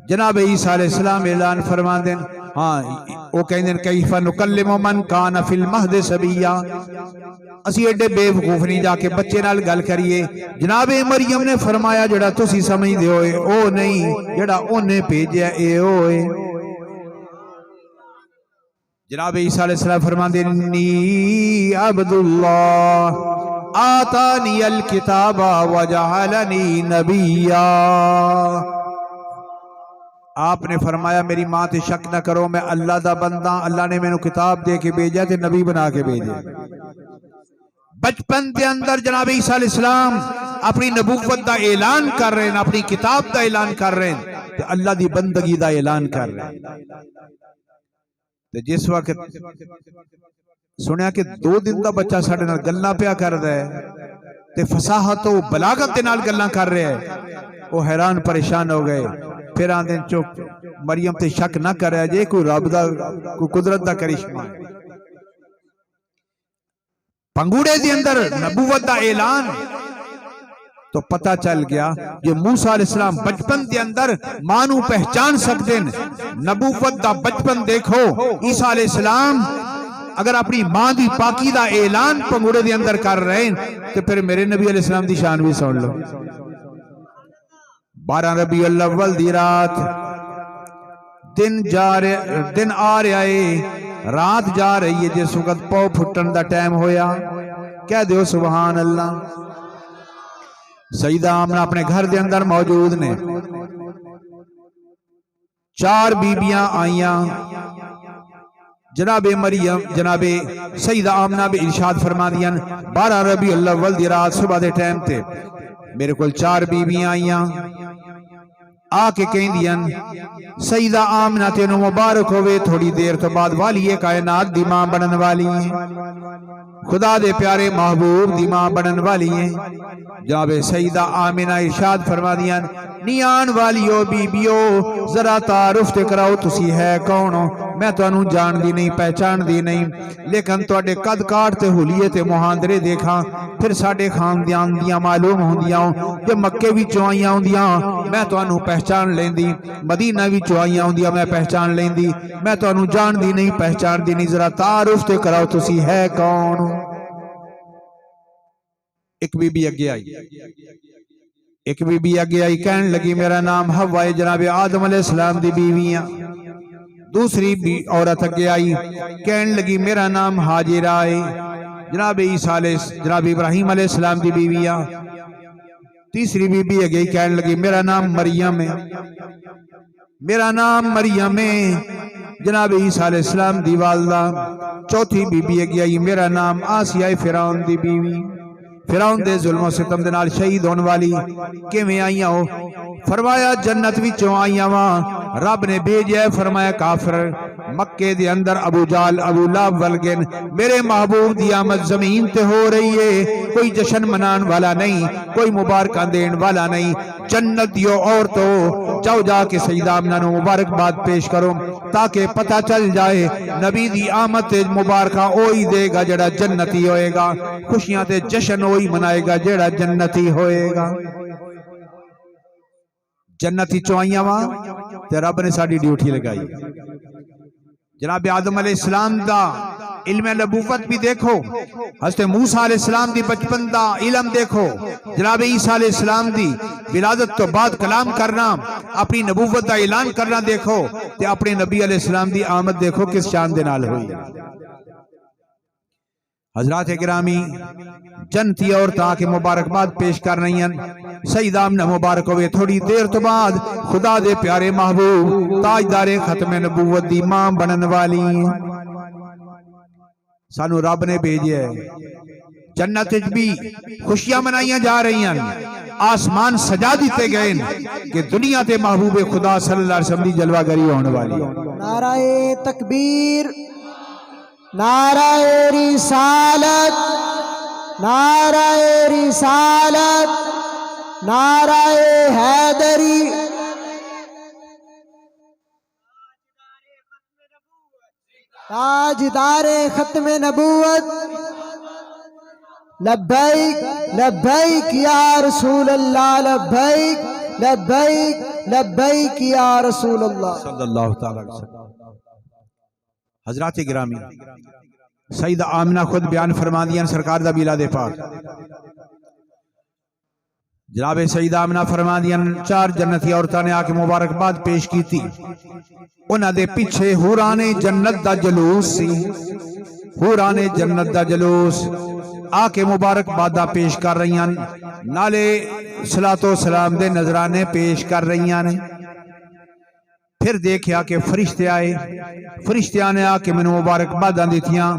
جناب عیسیٰ علیہ السلام اعلان فرمان دیں ہاں وہ کہیں کیف نکلم من کان فی المہد صبیا، اسی ایڈے بے وقوف نہیں جا کے بچے نال گل کریے۔ جناب مریم نے فرمایا جڑا تسی سمجھ دے ہوئے او نہیں، جڑا اونے بھیجیا اے ہوئے۔ جناب عیسیٰ علیہ السلام فرمان دے انی عبداللہ آتانی الکتاب وجعلنی نبیا، آپ نے فرمایا میری ماں تے شک نہ کرو، میں اللہ دا بندہ، اللہ نے مینوں کتاب دے کے بھیجا تے نبی بنا کے بھیجا۔ بچپن دے اندر جناب عیسیٰ علیہ السلام اپنی نبوت دا اعلان کر رہے ہیں، اپنی کتاب دا اعلان کر رہے ہیں تے اللہ دی بندگی دا اعلان کر رہے ہیں۔ تے جس وقت سنیا کہ 2 دن دا بچہ ساڈے نال گلاں پیا کردا ہے تے فصاحت و بلاغت دے نال گلاں کر رہا ہے، وہ حیران پریشان ہو گئے۔ پھر آندے چپ، مریم تے شک نہ کرے جے کوئی رب دا کوئی قدرت دا کرشمہ ہے۔ پنگوڑے دے اندر نبوت دا اعلان تو پتہ چل گیا کہ موسیٰ علیہ السلام بچپن دے اندر مانو پہچان سکتے ہیں۔ نبوت دا بچپن دیکھو، عیسیٰ علیہ السلام اگر اپنی ماں دی پاکی دا اعلان پنگوڑے دے اندر کر رہے ہیں تو پھر میرے نبی علیہ السلام دی شان بھی سن لو۔ 12 ربیع الاول دی رات، دن آ رہا ہے، رات جا رہی ہے، جس وقت پاؤ پھٹن دا ٹائم ہویا، کہہ دیو سبحان اللہ۔ سیدہ آمنہ اپنے گھر دے اندر موجود نے، 4 بیبیاں آئیاں، جناب مریم، جناب سیدہ آمنہ بھی ارشاد فرما دیاں 12 ربیع الاول دی رات صبح دے ٹائم تے میرے کول 4 بیبیاں آئیاں، آ کے کہیں دیاں سیدہ آمنہ تینوں مبارک ہوئے، تھوڑی دیر تو بعد والی کائنات دی ماں بنن والی ہیں، خدا دے پیارے محبوب دی ماں بنن والی ہیں۔ جناب سیدہ آمنہ ارشاد فرما دیاں نیان والیو بیبیو ذرا تعارف تے کراؤ تسی ہے کون ہو؟ میں تو انہوں جان دی نہیں، پہچان دی نہیں، لیکن تو اڈے قد کاٹ تے حلیے تے مہاندرے دیکھاں، پھر ساڑے خاندیاں دیاں معلوم ہوں دیاں کہ مکے بھی چوائیاں ہوں دیاں، میں تو انہوں پہچان لیں دی، مدینہ بھی چوائیاں ہوں دیاں، میں پہچان لیں دی، میں تو انہوں جان دی نہیں، پہچان دی نہیں، ذرا تعارف تے کراؤ تسی ہے کون ہو؟ ایک بی بی اگے آئی، کہنے لگی میرا نام حوا ہے، جناب آدم علیہ السلام دی بیویاں۔ دوسری عورت اگے آئی، کہنے لگی میرا نام حاجرہ ہے، جناب ابراہیم علیہ السلام دی بیویاں۔ تیسری بی بی اگے کہنے لگی میرا نام مریم ہے، میرا نام مریم ہے، جناب عیسیٰ علیہ السلام دی والدہ۔ چوتھی بی بی اگے آئی، میرا نام آسیہ فرعون دی بیوی، فرعون دے ظلم و ستم دے نال شہید ہونے والی، کیویں آئیاں ہو؟ فرمایا جنت وچوں آئیاں واں، رب نے بھیجیا ہے، فرمایا کافر مکے دے اندر ابو جال ابو لہب ولگن، میرے محبوب دی آمد زمین تے ہو رہی ہے، کوئی جشن منان والا نہیں، کوئی مبارکاں دین والا نہیں، جنت دیو عورتوں جاؤ جا کے سیدہ آمنہ نو مبارکباد پیش کرو تاکہ پتہ چل جائے نبی دی آمد تے مبارکاں اوہی دے گا جڑا جنتی ہوئے گا، خوشیاں تے جشن وہی منائے گا جیڑا جنتی ہوئے گا۔ جنتی چوائیاں وہاں تے رب نے ساڑی ڈیوٹی لگائی۔ جناب آدم علیہ السلام دا علم نبوت بھی دیکھو، حضرت موسیٰ علیہ السلام دی بچپن دا علم دیکھو، جناب عیسیٰ علیہ السلام دی ولادت تو بعد کلام کرنا، اپنی نبوت دا اعلان کرنا دیکھو، تے اپنے نبی علیہ السلام دی آمد دیکھو کس شان دے نال ہوئی۔ حضرات گرامی، جنتی عورتاں کے مبارکباد پیش کر رہی ہیں، سیدہ آمنہ مبارک ہوئے، تھوڑی دیر تو بعد خدا دے پیارے محبوب تاجدار ختم نبوت دی ماں بنن والی ہیں۔ سانو رب نے بھیجے ہے، جنت بھی خوشیاں منائیاں جا رہی ہیں، آسمان سجا دیتے گئے کہ دنیا تے محبوب خدا صلی اللہ علیہ وسلم دی جلوہ گری ہونے والی۔ نعرہ تکبیر، نعرہ رسالت، نعرہ رسالت، نعرہ حیدری۔ تاجدار ختم نبوت، لبیک لبیک یا رسول اللہ، لبیک لبیک لبیک یا رسول اللہ صلی اللہ تعالی علیہ وسلم۔ حضرات گرامی، سیدہ آمنہ خود بیان فرما دیا سرکار دا میلاد پاک۔ جناب سیدہ آمنہ فرما دیا 4 جنتی عورتاں نے آ کے مبارکباد پیش کی تھی، انہاں دے پیچھے حوران جنت دا جلوس سی، حوران جنت دا جلوس آ کے مبارکباد پیش کر رہی ہیں، نالے صلاۃ و سلام دے نذرانے پیش کر رہی ہیں۔ پھر دیکھا کہ فرشتے آئے، فرشتیاں نے آ کے مینوں مبارکباداں دتیاں،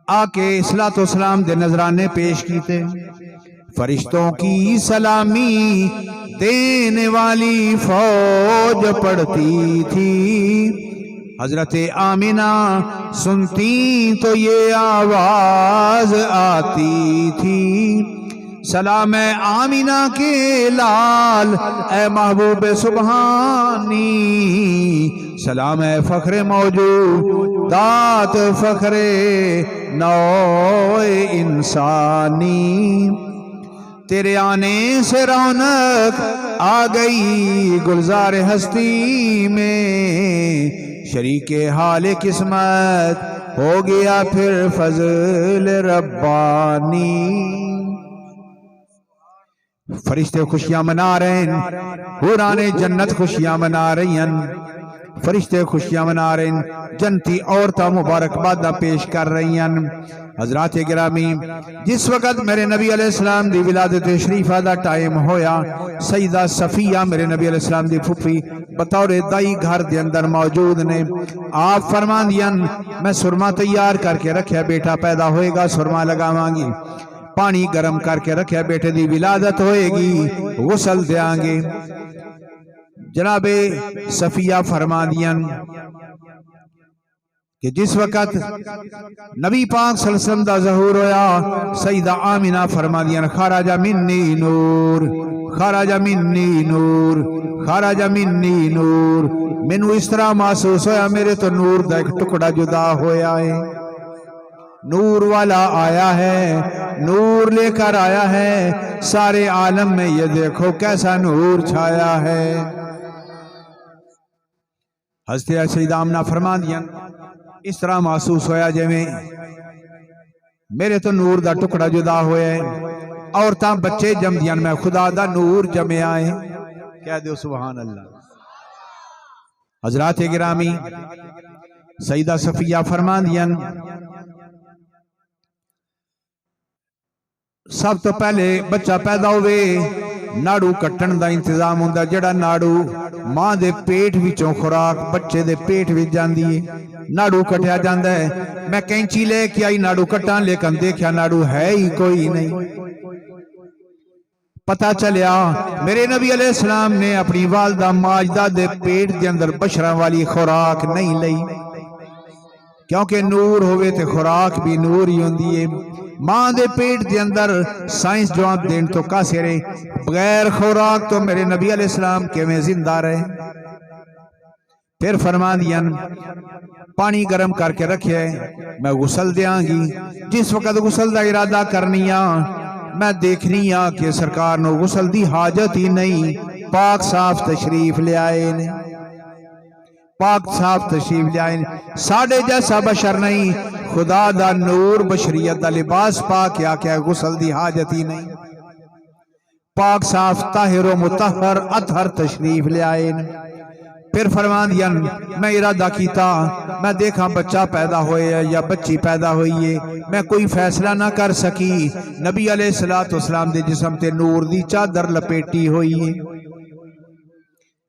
آ کے صلاۃ و سلام دے نذرانے پیش کیتے۔ فرشتوں کی سلامی دینے والی فوج پڑھتی تھی، حضرت آمینہ سنتی تو یہ آواز آتی تھی، سلام اے آمینہ کے لال اے محبوب سبحانی، سلام اے فخر موجود دات فخر نوع انسانی، تیرے آنے سے رونق آ گئی گلزار ہستی میں، شریک حال قسمت ہو گیا پھر فضل ربانی۔ فرشتے خوشیاں منا رہے ہیں، حوران جنت خوشیاں منا رہی ہیں، فرشتے خوشیاں منا رہے ہیں، جنتی عورتیں مبارکباداں پیش کر رہی ہیں۔ حضرات گرامی، جس وقت میرے نبی علیہ السلام دی ولادت شریفہ دا ٹائم ہویا، سیدہ صفیہ میرے نبی علیہ السلام دی پھپھی بطور دائی گھر دے اندر موجود نے۔ آپ فرمان دیاں میں سرما تیار کر کے رکھیا، بیٹا پیدا ہوئے گا سرما لگاواں گی، پانی گرم کر کے رکھیا، بیٹے دی ولادت ہوئے گی غسل دیاں گے۔ جناب صفیہ فرما دیاں کہ جس وقت نبی پاک صلی اللہ علیہ وسلم دا ظہور ہویا، سیدہ آمینہ فرما دیاں خرج منی نور، خرج منی نور، خرج منی نور، مینو اس طرح محسوس ہویا میرے تو نور دا ایک ٹکڑا جدا ہویا ہے، نور والا آیا ہے، نور لے کر آیا ہے، سارے عالم میں یہ دیکھو کیسا نور چھایا ہے۔ حضرت سیدہ آمنہ فرما دیا اس طرح محسوس ہویا جویں میرے تو نور دا ٹکڑا جدا ہویا ہے، عورتاں بچے جم دیاں میں خدا دا نور جمیا ہے، کہہ دیو سبحان اللہ۔ حضرات گرامی، سیدہ صفیہ فرما دیا سب تو پہلے بچہ پیدا ہوئے ناڑو کٹن دا انتظام ہوندا، جڑا ناڑو ماں دے پیٹ وچوں خوراک بچے دے پیٹ وچ جاندی ہے، ناڑو کٹیا جاندا ہے۔ میں کینچی لے کے آئی ناڑو کٹاں، لیکن دیکھیا ناڑو ہے ہی کوئی نہیں۔ پتہ چلیا میرے نبی علیہ السلام نے اپنی والدہ ماجدہ دے پیٹ دے اندر بشراں والی خوراک نہیں لئی، کیونکہ نور ہوئے تے خوراک بھی نور ہی ہوندی ہے۔ ماں دے پیٹ دے اندر سائنس جواب دین تو قاصر ہے، بغیر خوراک تو میرے نبی علیہ السلام کے میں زندہ رہے۔ پھر فرما دیا پانی گرم کر کے رکھے، میں غسل دیاں گی۔ جس وقت غسل دا ارادہ کرنیا، میں دیکھنیا کہ سرکار نو غسل دی حاجت ہی نہیں، پاک صاف تشریف لے آئے نے، پاک صاف تشریف لے آئے نے، ساڑھے جیسا بشر نہیں، خدا دا نور بشریت دا لباس پاک کیا کہ غسل دی حاجت ہی نہیں، پاک صاف طاہر و مطہر اطہر تشریف لے آئے نے۔ پھر فرمان دیا میں ارادہ کیتا، میں دیکھا بچہ پیدا ہوئے ہے یا بچی پیدا ہوئی ہے، میں کوئی فیصلہ نہ کر سکی۔ نبی علیہ السلام دے جسم تے نور دی چادر لپیٹی ہوئی ہے،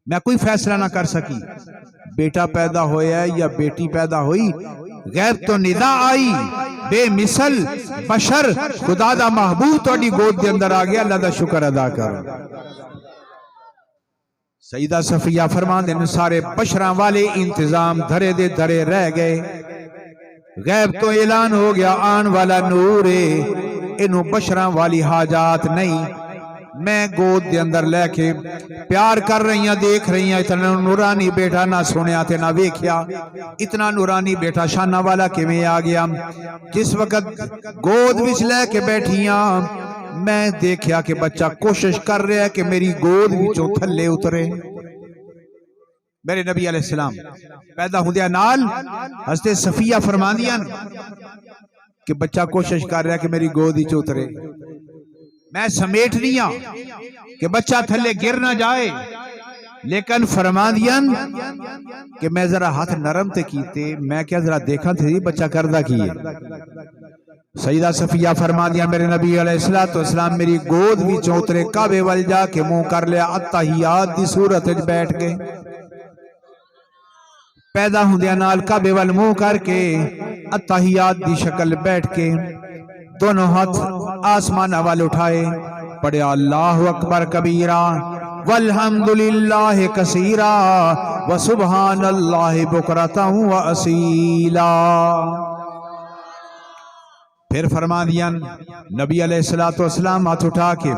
میں کوئی فیصلہ نہ کر سکی، بیٹا پیدا ہویا ہے یا بیٹی پیدا ہوئی، غیب تو ندا آئی، بے مثل بشر خدا دا محبوب توڑی گود دے اندر آ گیا، اللہ دا شکر ادا کرو۔ سیدہ صفیہ فرمان دے سارے بشراں والے انتظام دھرے دے دھرے رہ گئے، غیب تو اعلان ہو گیا آن والا نور ہے، انہوں بشراں والی حاجات نہیں۔ میں گود دے اندر لے کے پیار کر رہی ہیں، دیکھ رہی ہیں، اتنا نورانی بیٹا نہ سنیا تے نہ ویکھیا، اتنا نورانی بیٹا شانہ والا کہ میں آ گیا۔ جس وقت گود وچ لے کے بیٹھیاں، میں دیکھیا کہ بچہ کوشش کر رہا ہے کہ میری گود وچوں تھلے اترے۔ میرے نبی علیہ السلام پیدا ہوندیا نال حضرت صفیہ فرماندیاں کہ بچہ کوشش کر رہا ہے کہ میری گود وچوں اترے، میں سمیٹ رہی ہوں کہ بچہ تھلے گر نہ جائے، لیکن فرماندیاں کہ میں ذرا ہاتھ نرم تے کیتے، میں کیا ذرا دیکھا تھی بچہ کردہ کیے۔ سیدہ صفیہ فرما دیا میرے نبی علیہ السلام میری گود وچوں اترے، کعبے وال جا کے منہ کر لیا، اتحیات دی صورت وچ بیٹھ گئے۔ پیدا ہوندیاں نال کعبے وال منہ کر کے اتحیات دی شکل بیٹھ کے دونوں ہاتھ آسمان وال اٹھائے، پڑھیا اللہ اکبر کبیرہ والحمدللہ کثیرا وسبحان اللہ بکرتا واصیلا۔ پھر فرما دیا نبی علیہ السلام ہاتھ اٹھا کے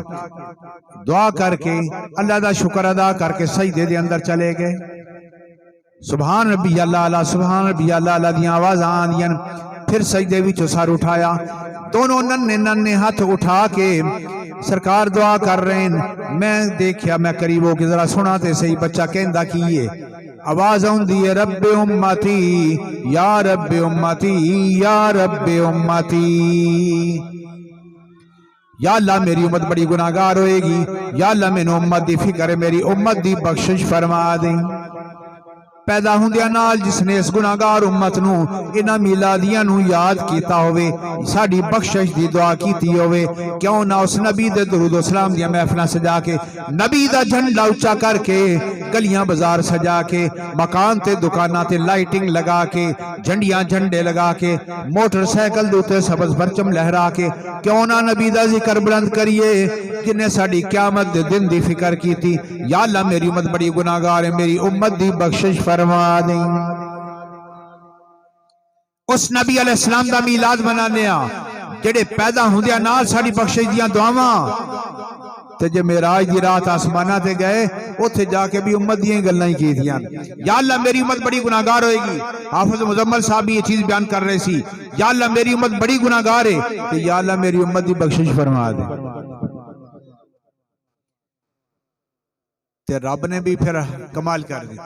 دعا کر کے اللہ دا شکر ادا کر کے سجدے دے اندر چلے گئے۔ سبحان ربی اللہ علیہ سبحان ربی اللہ علیہ دیاں آوازاں آندیاں۔ پھر سجدے وچوں سر اٹھایا، دونوں ننے ننے ہاتھ اٹھا کے سرکار دعا کر رہے ہیں۔ میں دیکھیا، میں قریب ہو کے ذرا سنا تے صحیح بچہ کہندا کی ہے، آواز آندی ہے رب امتی یا رب امتی یا رب امتی، یا اللہ میری امت بڑی گناہگار ہوئے گی، یا اللہ میں امت دی فکر ہے، میری امت دی بخشش فرما دیں۔ پیدا ہوندیاں نال جس نے اس گناہگار امت نو انہاں میلادیاں نو یاد کیتا ہوئے، ساڈی بخشش دی دعا کیتی ہوئے، کیوں نہ اس نبی دے درود و سلام دیاں محفلاں سجا کے، نبی دا جھنڈا اونچا کر کے، گلیاں بازار سجا کے، مکان تے دکاناں تے لائٹنگ لگا کے، جھنڈیاں جھنڈے لگا کے، موٹر سائیکل دے اوتے سبز پرچم لہرا کے، کیوں نہ نبی دا ذکر بلند کریے جن نے ساڈی قیامت دے دن دی فکر کیتی۔ یا اللہ میری امت بڑی گناہگار ہے، میری امت دی بخشش فرما دیں۔ اس نبی علیہ السلام دا میلاد منانے آ جڑے پیدا ہوندیاں نال ساڈی بخشش دیاں دعاواں، تے جے معراج دی رات آسماناں تے گئے اوتھے جا کے بھی امت دیاں گلاں ہی کیتیاں۔ یا اللہ میری امت بڑی گناہگار ہوئے گی، حافظ مزمل صاحب بھی یہ چیز بیان کر رہے سی، یا اللہ میری امت بڑی گناہگار ہے، تے یا اللہ میری امت دی بخشش فرما دے۔ تے رب نے بھی پھر کمال کر دی،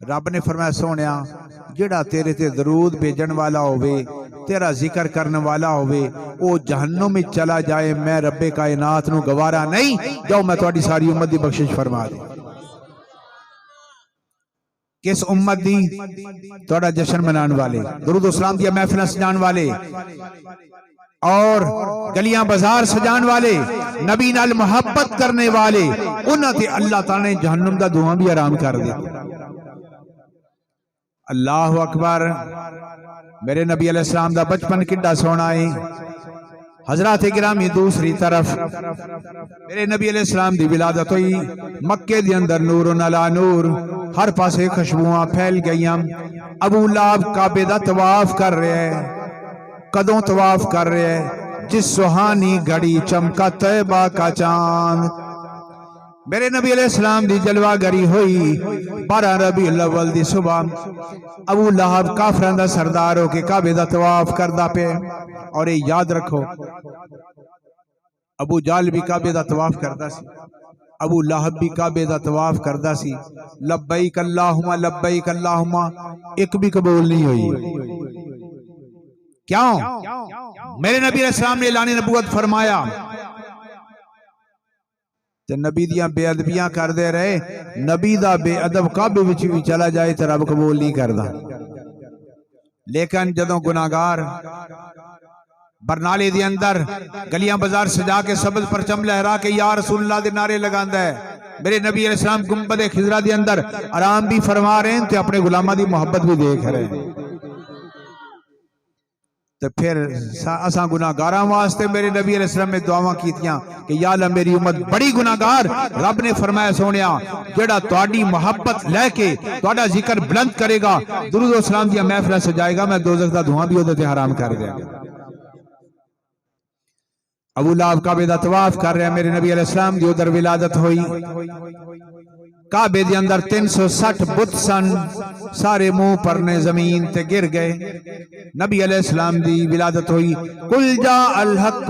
رب نے فرمایا سونیا جڑا تیرے تے درود بھیجن والا ہوئے، تیرا ذکر کرنے والا ہوئے، او جہنم میں چلا جائے، میں رب کائنات نو گوارا نہیں، جاؤ میں تہاڈی ساری امت دی بخشش فرما دے۔ کس امت دی؟ تہاڈا جشن منان والے، درود و سلام دیا محفلاں سجان والے، اور گلیاں بازار سجان والے، نبی نال محبت کرنے والے، انہاں تے اللہ تعالی نے جہنم دا دھواں بھی حرام کر دیا۔ اللہ اکبر۔ میرے نبی علیہ السلام دا بچپن کڈا سونا ہے۔ حضرات گرامی دوسری طرف میرے نبی علیہ السلام دی ولادت ہوئی، مکے دی اندر نور علی نور، ہر پاسے خوشبوئاں پھیل گئیاں۔ ابو لہب کعبے دا طواف کر رہے ہیں، کدوں طواف کر رہے ہیں؟ جس سہانی گھڑی چمکا طیبہ کا چاند۔ میرے نبی علیہ السلام دی جلوہ گری ہوئی 12 ربیع الاول دی صبح، ابو لہب کافران دا سردار ہو کے کعبے دا طواف کردا پے۔ اور یہ یاد رکھو ابو جال بھی کعبے دا طواف کردا سی، ابو لہب بھی کعبے دا طواف کردا سی، لبیک اللہم لبیک اللہم ایک بھی قبول نہیں ہوئی۔ کیوں؟ میرے نبی علیہ السلام نے اعلان نبوت فرمایا تے نبی دیاں بے ادبیاں کر دے رہے، نبی دا بے ادب کعبے وچ بھی چلا جائے تے رب قبول نہیں کردا۔ لیکن جدوں گناہگار برنالے دے اندر گلیاں بازار سجا کے سبز پرچم لہرا کے یا رسول اللہ دے نعرے لگاندا ہے، میرے نبی علیہ السلام گنبد خضرا دے اندر آرام بھی فرما رہے ہیں تے اپنے غلاماں دی محبت بھی دیکھ رہے ہیں۔ تو پھر اساں گناہگاراں واسطے میرے نبی علیہ السلام نے دعاواں کیتیاں کہ یا اللہ میری امت بڑی گناہگار، رب نے فرمایا سونیا جڑا تہاڈی محبت لے کے تہاڈا ذکر بلند کرے گا، درود و سلام دیا محفل سجائے گا، میں دوزخ دا دھواں بھی اودے تے حرام کر دیا گا۔ ابو لہب کعبے دا طواف کر رہے ہیں، میرے نبی علیہ السلام دی ادھر ولادت ہوئی، کعبے دے اندر 360 بت سن، سارے منہ پرنے زمین تے گر گئے۔ نبی علیہ السلام دی ولادت ہوئی، قل جاء الحق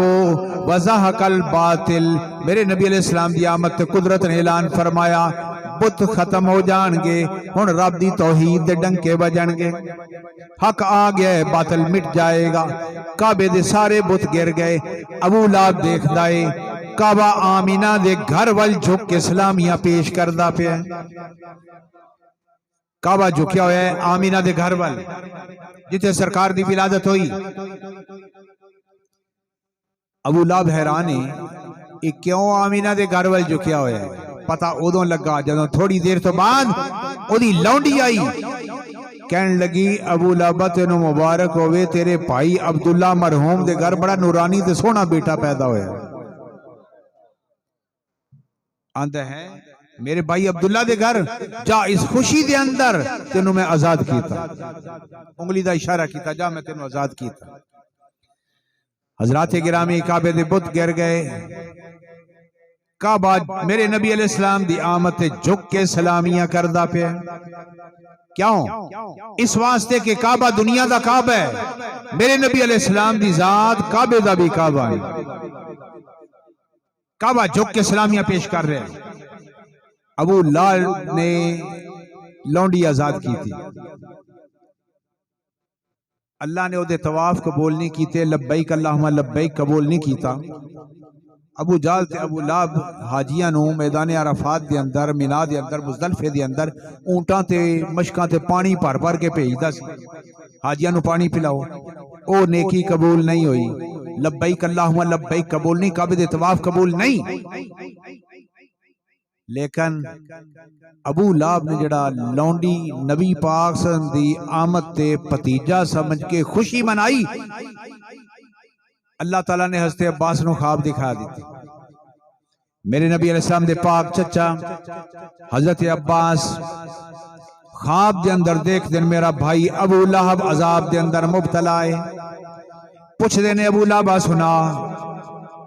وزہق الباطل، میرے نبی علیہ السلام دی آمد تے قدرت نے اعلان فرمایا بت ختم ہو جان گے، ہن رب دی توحید دے ڈنکے بجن گے، حق آ گیا ہے، باطل مٹ جائے گا۔ کعبے دے سارے بت گر گئے۔ ابو لہب دیکھدا ہے کعبہ آمینہ دے گھر ول جھک کے سلامیاں پیش کردا پیا، کعبہ جھکیا ہوا ہے آمینہ دے گھر ول جتے سرکار دی ولادت ہوئی۔ ابو لہب حیران ہے یہ کیوں آمینہ دے گھر ول جھکیا ہوا ہے؟ پتہ ادوں لگا جدوں تھوڑی دیر تو بعد اودی لونڈی آئی کہن لگی ابو لہب تینوں مبارک ہوئے تیرے بھائی عبداللہ مرحوم دے گھر بڑا نورانی تے سونا بیٹا پیدا ہویا آندہ ہے میرے بھائی عبداللہ دے گھر جا اس خوشی دے اندر تینوں میں آزاد کیتا انگلی دا اشارہ کیتا جا میں تینوں آزاد کیتا حضرات گرامی کعبے دے بت گر گئے کعبہ میرے نبی علیہ السلام دی آمد تے جھک کے سلامیاں کردہ پہ کیوں اس واسطے کہ کعبہ دنیا دا کعبہ ہے میرے نبی علیہ السلام دی ذات کعبے دا بھی کعبہ ہے کعبہ جھک کے سلامیاں پیش کر رہے ہیں ابو لال نے لونڈی آزاد کی تھی اللہ نے وہ طواف قبول نہیں کیتے لبیک اللہم لبیک قبول نہیں کیتا ابو جال تے ابو لہب حاجیاں نو میدان عرفات دے اندر مینا دے اندر مزدلفے دے اندر اونٹاں تے مشکاں تے پانی بھر بھر کے بھیجدا سی حاجیاں نو پانی پلاؤ او نیکی قبول نہیں ہوئی لبیک اللہم لبیک قبول نہیں کعبے دے طواف قبول نہیں لیکن ابو لہب نے جڑا لونڈی نبی پاک صلی اللہ علیہ وسلم دی آمد تے پتیجا سمجھ کے خوشی منائی اللہ تعالیٰ نے حضرت عباس نو خواب دکھا دیتی میرے نبی علیہ السلام دے پاک چچا حضرت عباس خواب دے اندر دیکھ دن میرا بھائی ابو لہب عذاب دے اندر مبتلا ہے پوچھ دینے ابو لہب سنا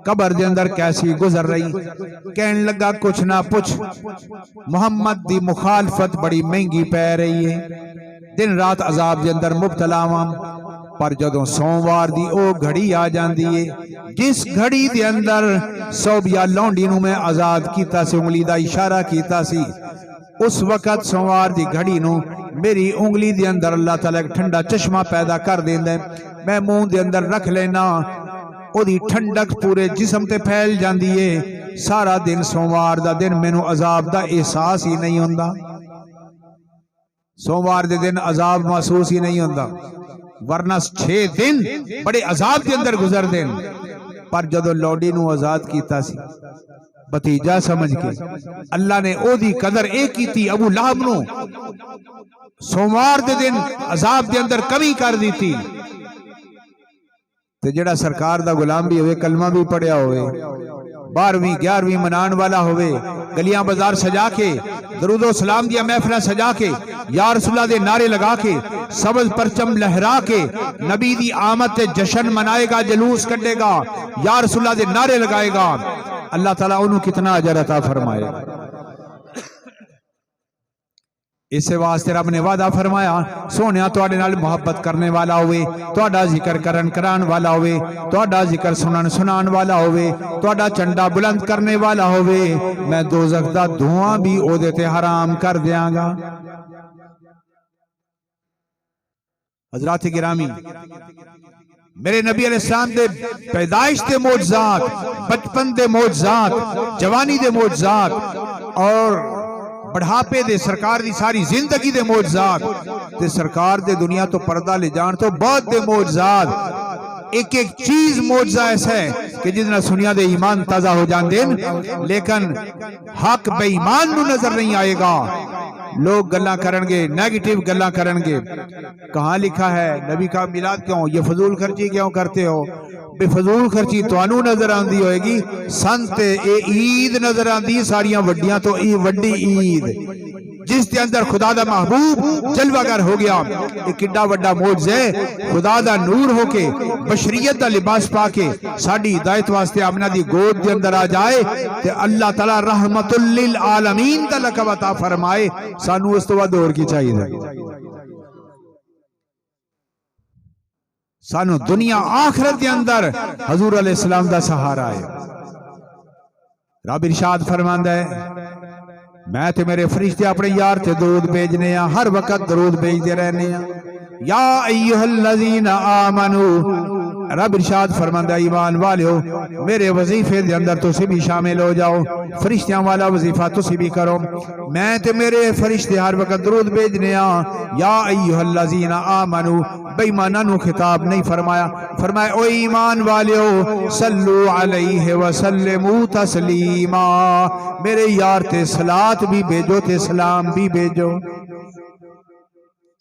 قبر دے اندر کیسی گزر رہی کہن لگا کچھ نہ پوچھ محمد دی مخالفت بڑی مہنگی پہ رہی ہے دن رات عذاب دے اندر مبتلا ہوں پر جدوں سوموار دی او گھڑی آ جاندی ہے جس گھڑی دے اندر صوبیا لونڈی نو میں آزاد کیتا سی انگلی دا اشارہ کیتا سی اس وقت سوموار دی گھڑی نو میری انگلی دے اندر اللہ تعالیٰ ایک ٹھنڈا چشمہ پیدا کر دیندے میں منہ دے اندر رکھ لینا او دی ٹھنڈک پورے جسم تے پھیل جاندی ہے سارا دن سوموار دا دن مینوں عذاب دا احساس ہی نہیں ہوندا سوموار دے دن عذاب محسوس ہی نہیں ہوندا ورنہ 6 دن بڑے عذاب کے اندر گزر دیں پر جدو لوڈی نو آزاد کیتا سی بتیجا سمجھ کے اللہ نے او دی قدر ایک کی تھی ابو لہب نو سوموار دے دن عذاب دے اندر کمی کر دی تھی تے جڑا سرکار دا غلام بھی ہوئے کلمہ بھی پڑھیا ہوئے 12ویں 11ویں منان والا ہوئے گلیاں بازار سجا کے درود و سلام دیا محفلہ سجا کے یا رسول اللہ دے نعرے لگا کے سبز پرچم لہرا کے نبی دی آمد تے جشن منائے گا جلوس کٹے گا یا رسول اللہ دے نعرے لگائے گا اللہ تعالیٰ انہوں کتنا اجر عطا فرمائے اس سے واسطے رب نے وعدہ فرمایا سونیا تواڈے نال محبت کرنے والا ہوئے تواڈا ذکر کران والا ہوئے تواڈا ذکر سنان والا ہوئے تواڈا چنڈا بلند کرنے والا ہوئے میں دوزخ دا دھواں بھی او دے تے حرام کر دیاں گا حضرات گرامی میرے نبی علیہ السلام دے پیدائش دے معجزات بچپن دے معجزات جوانی دے معجزات اور بڑھاپے دے سرکار دی ساری زندگی دے معجزات تے سرکار دے دنیا تو پردہ لے جان تو بہت دے معجزات ایک ایک چیز معجزہ ایسا ہے کہ جتنا سنیا دے ایمان تازہ ہو جان دیں لیکن حق بے ایمان نو نظر نہیں آئے گا لوگ گلاں کرنگے نیگیٹیو گلاں کرنگے کہاں لکھا ہے نبی کا میلاد کیوں یہ فضول خرچی کیوں کرتے ہو بے فضول خرچی توانو نظر آندی ہوئے گی سنت اے عید نظر آندی ساریاں وڈیاں تو ای وڈی عید جس دے اندر خدا دا محبوب جلوہ گر ہو گیا ایک کڈا وڈا معجزہ ہے خدا دا نور ہو کے بشریت دا لباس پا کے ساڈی ہدایت واسطے آمنہ دی گود دے اندر آ جائے تے اللہ تعالی رحمت للعالمین دا لقب عطا فرمائے سانو اس تو دور کی چاہیے سانو دنیا آخرت دے اندر حضور علیہ السلام دا سہارا ہے رب ارشاد فرماندا ہے میں تے میرے فرشتے اپنے یار تے درود بھیجنے ہیں ہر وقت درود بھیجتے رہنے ہیں یا ایہا الذین آمنو رب ارشاد فرماندا ایمان والیو میرے وظیفے دے اندر تسی بھی شامل ہو جاؤ فرشتیاں والا وظیفہ تسی بھی کرو میں تے میرے فرشتے ہر وقت درود بھیجنے ہیں یا ایہا الذین آمنو بے ایمانوں خطاب نہیں فرمایا فرمایا او ایمان والیو صلو علیہ وسلموا تسلیما میرے یار تے صلات بھی بھیجو تے سلام بھی بھیجو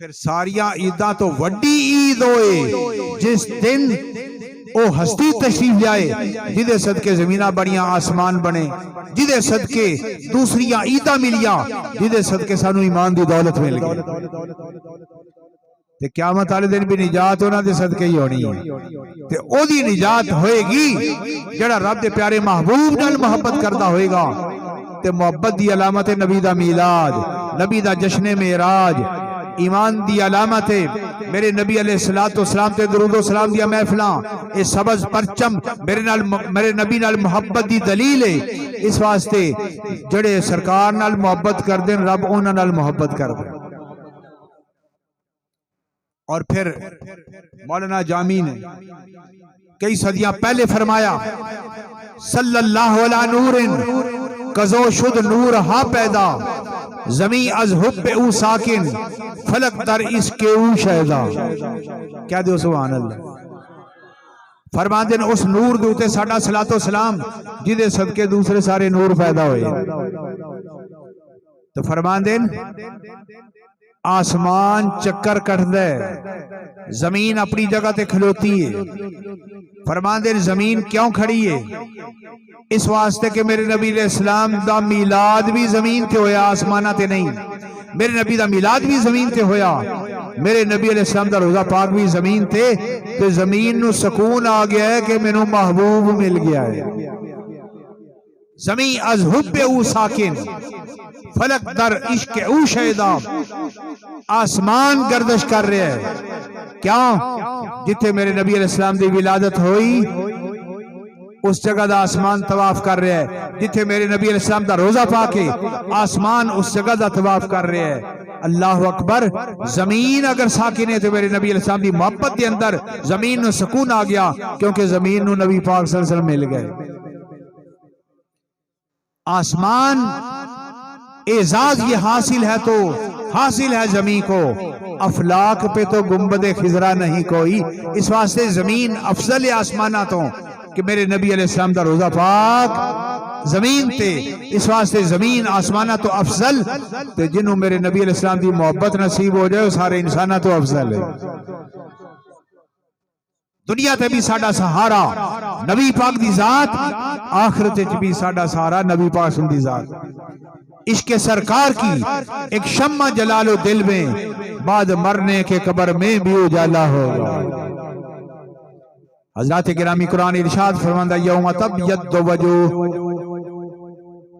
پھر ساریاں عیداں تو وڈی عید ہوئے جس دن او ہستی تشریف لائے جدے صدقے زمینہ بڑیاں آسمان بنے، جدے صدقے دوسریاں عیداں ملیاں، جدے صدقے سانو ایمان دی دولت مل گئی تے قیامت والے دن بھی نجات انہاں دے صدقے ہی ہونی ہے تے او دی نجات ہوئے گی جڑا رب دے پیارے محبوب نال محبت کردا ہوئے گا تے محبت دی علامت نبی دا میلاد، نبی دا جشن معراج، ایمان دی علامت ہے میرے نبی علیہ السلام تے درود و سلام دیا محفلاں، اے سبز پرچم میرے نبی نال محبت دی دلیل ہے۔ اس واسطے جڑے سرکار نال محبت کر دیں رب انہاں نال محبت کر دیں۔ اور پھر مولانا جامی نے کئی صدیاں پہلے فرمایا صلی اللہ علیہ نور کزو شد نور ہا پیدا، زمین از حب او ساکن فلک در اس کے او شہدہ۔ کیا دیو سبحان اللہ، فرمان دین اس نور دوتے ساڑھا صلاۃ و سلام جدے صدقے دوسرے سارے نور پیدا ہوئے۔ تو فرمان دین آسمان چکر کٹ دے، زمین اپنی جگہ تے کھلوتی ہے۔ فرمان دین زمین کیوں کھڑی ہے؟ اس واسطے کہ میرے نبی علیہ السلام دا میلاد بھی زمین تے ہویا، آسمانہ تے نہیں۔ میرے نبی دا میلاد بھی زمین تے ہویا، میرے نبی علیہ السلام دا روزہ پاک بھی زمین تے، تو زمین نو سکون آ گیا ہے کہ میں نو محبوب مل گیا ہے۔ زمین از حب او ساکن فلک در عشق او شہدہ، آسمان گردش کر رہے ہیں۔ کیوں؟ جتھے میرے نبی علیہ السلام دی ولادت ہوئی اس جگہ دا آسمان طواف کر رہے ہیں، جتھے میرے نبی علیہ السلام دا روزہ پاکے آسمان اس جگہ دا طواف کر رہے ہیں۔ اللہ اکبر، زمین اگر ساکن ہے تو میرے نبی علیہ السلام دی محبت کے اندر زمین نو سکون آ گیا، کیونکہ زمین نو نبی پاک صلی اللہ علیہ وسلم مل گئے۔ آسمان اعزاز یہ حاصل ہے تو حاصل ہے زمین کو، افلاک پہ تو گنبد خضرا نہیں کوئی، اس واسطے زمین افضل آسماناتوں کہ میرے نبی علیہ السلام دا روزہ پاک زمین تے، اس واسطے زمین آسمانہ تو افضل تے جنہوں میرے نبی علیہ السلام دی محبت نصیب ہو جائے سارے انسانہ تو افضل ہے۔ دنیا تے بھی ساڑا سہارا نبی پاک دی ذات، آخرت تے بھی ساڑا سہارا نبی پاک دی ذات۔ عشق سرکار کی ایک شمع جلال و دل میں، بعد مرنے کے قبر میں بھی اجالا ہوگا۔ حضرات گرامی قرآن ارشاد فرماندہ یوم تبیض وجوہ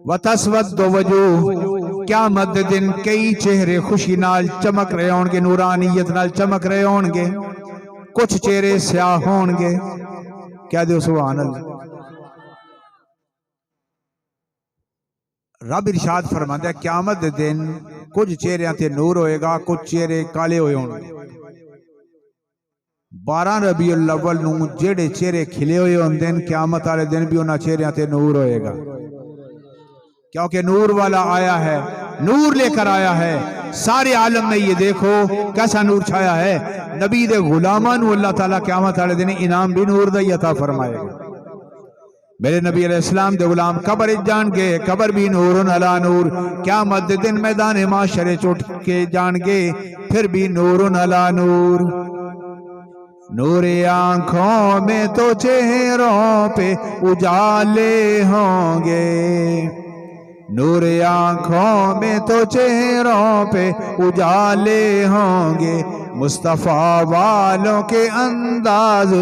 وتسود وجوہ، قیامت دن کئی چہرے خوشی نال چمک رہے ہونگے، نورانیت نال چمک رہے ہونگے، کچھ چہرے سیاہ ہونگے۔ کیا دیو سبحان اللہ۔ رب ارشاد فرماتا ہے قیامت دن کچھ چہرے تے نور ہوئے گا، کچھ چہرے کالے ہوئے ہونگے۔ 12 ربیع الاول نو جڑے چہرے کھلے ہوئے ہوندے قیامت والے دن بھی انہاں چہرے تے نور ہوئے گا، کیونکہ نور والا آیا ہے، نور لے کر آیا ہے۔ سارے عالم میں یہ دیکھو کیسا نور چھایا ہے۔ نبی دے غلامان اللہ تعالیٰ قیامت والے دن انعام بھی نور دا عطا فرمائے گا۔ میرے نبی علیہ السلام دے غلام قبر جان گے، قبر بھی نور علی نور، قیامت دن میدان معاشرے چوٹ کے جان گے، پھر بھی نور علی نور۔ نور آنکھوں میں تو چہروں پہ اجالے ہوں گے، نور آنکھوں میں تو چہروں پہ اجالے ہوں گے، مصطفیٰ والوں کے انداز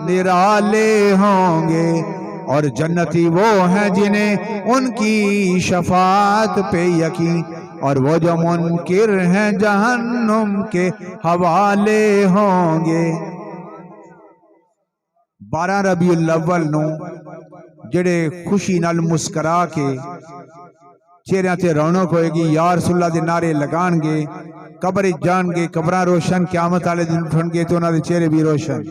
نرالے ہوں گے، اور جنتی وہ ہیں جنہیں ان کی شفاعت پہ یقین، اور وہ جو منکر ہیں جہنم کے حوالے ہوں گے۔ 12 ربیع الاول نو جڑے خوشی نال مسکرا کے چہرے تے رونق ہوئے گی، یا رسول اللہ دے نعرے لگان گے، قبر جان گے، قبراں روشن، قیامت والے دن اٹھن گے تو انہاں دے چہرے بھی روشن۔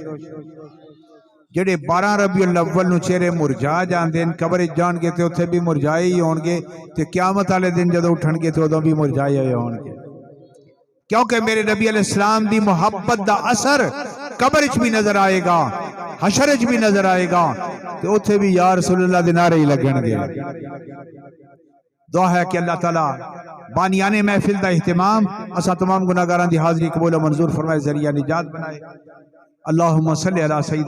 جڑے 12 ربیع الاول نو چہرے مرجا جاندے قبر جان گے تے اوتھے بھی مرجائے ہی ہون گے، تے قیامت والے دن جدوں اٹھن گے تو ادوں بھی مرجائے ہی ہون گے، کیونکہ میرے نبی علیہ السلام دی محبت دا اثر قبر وچ بھی نظر آئے گا، حشر وچ بھی نظر آئے گا، تے اوتھے بھی یا رسول اللہ دے نعرے ہی لگن گے۔ دعا ہے کہ اللہ تعالیٰ بانیان محفل دا اہتمام اسا تمام گناہگاران دی حاضری قبول و منظور فرمائے ذریعہ نجات بنائے۔ اللہم صلی علی سیدنا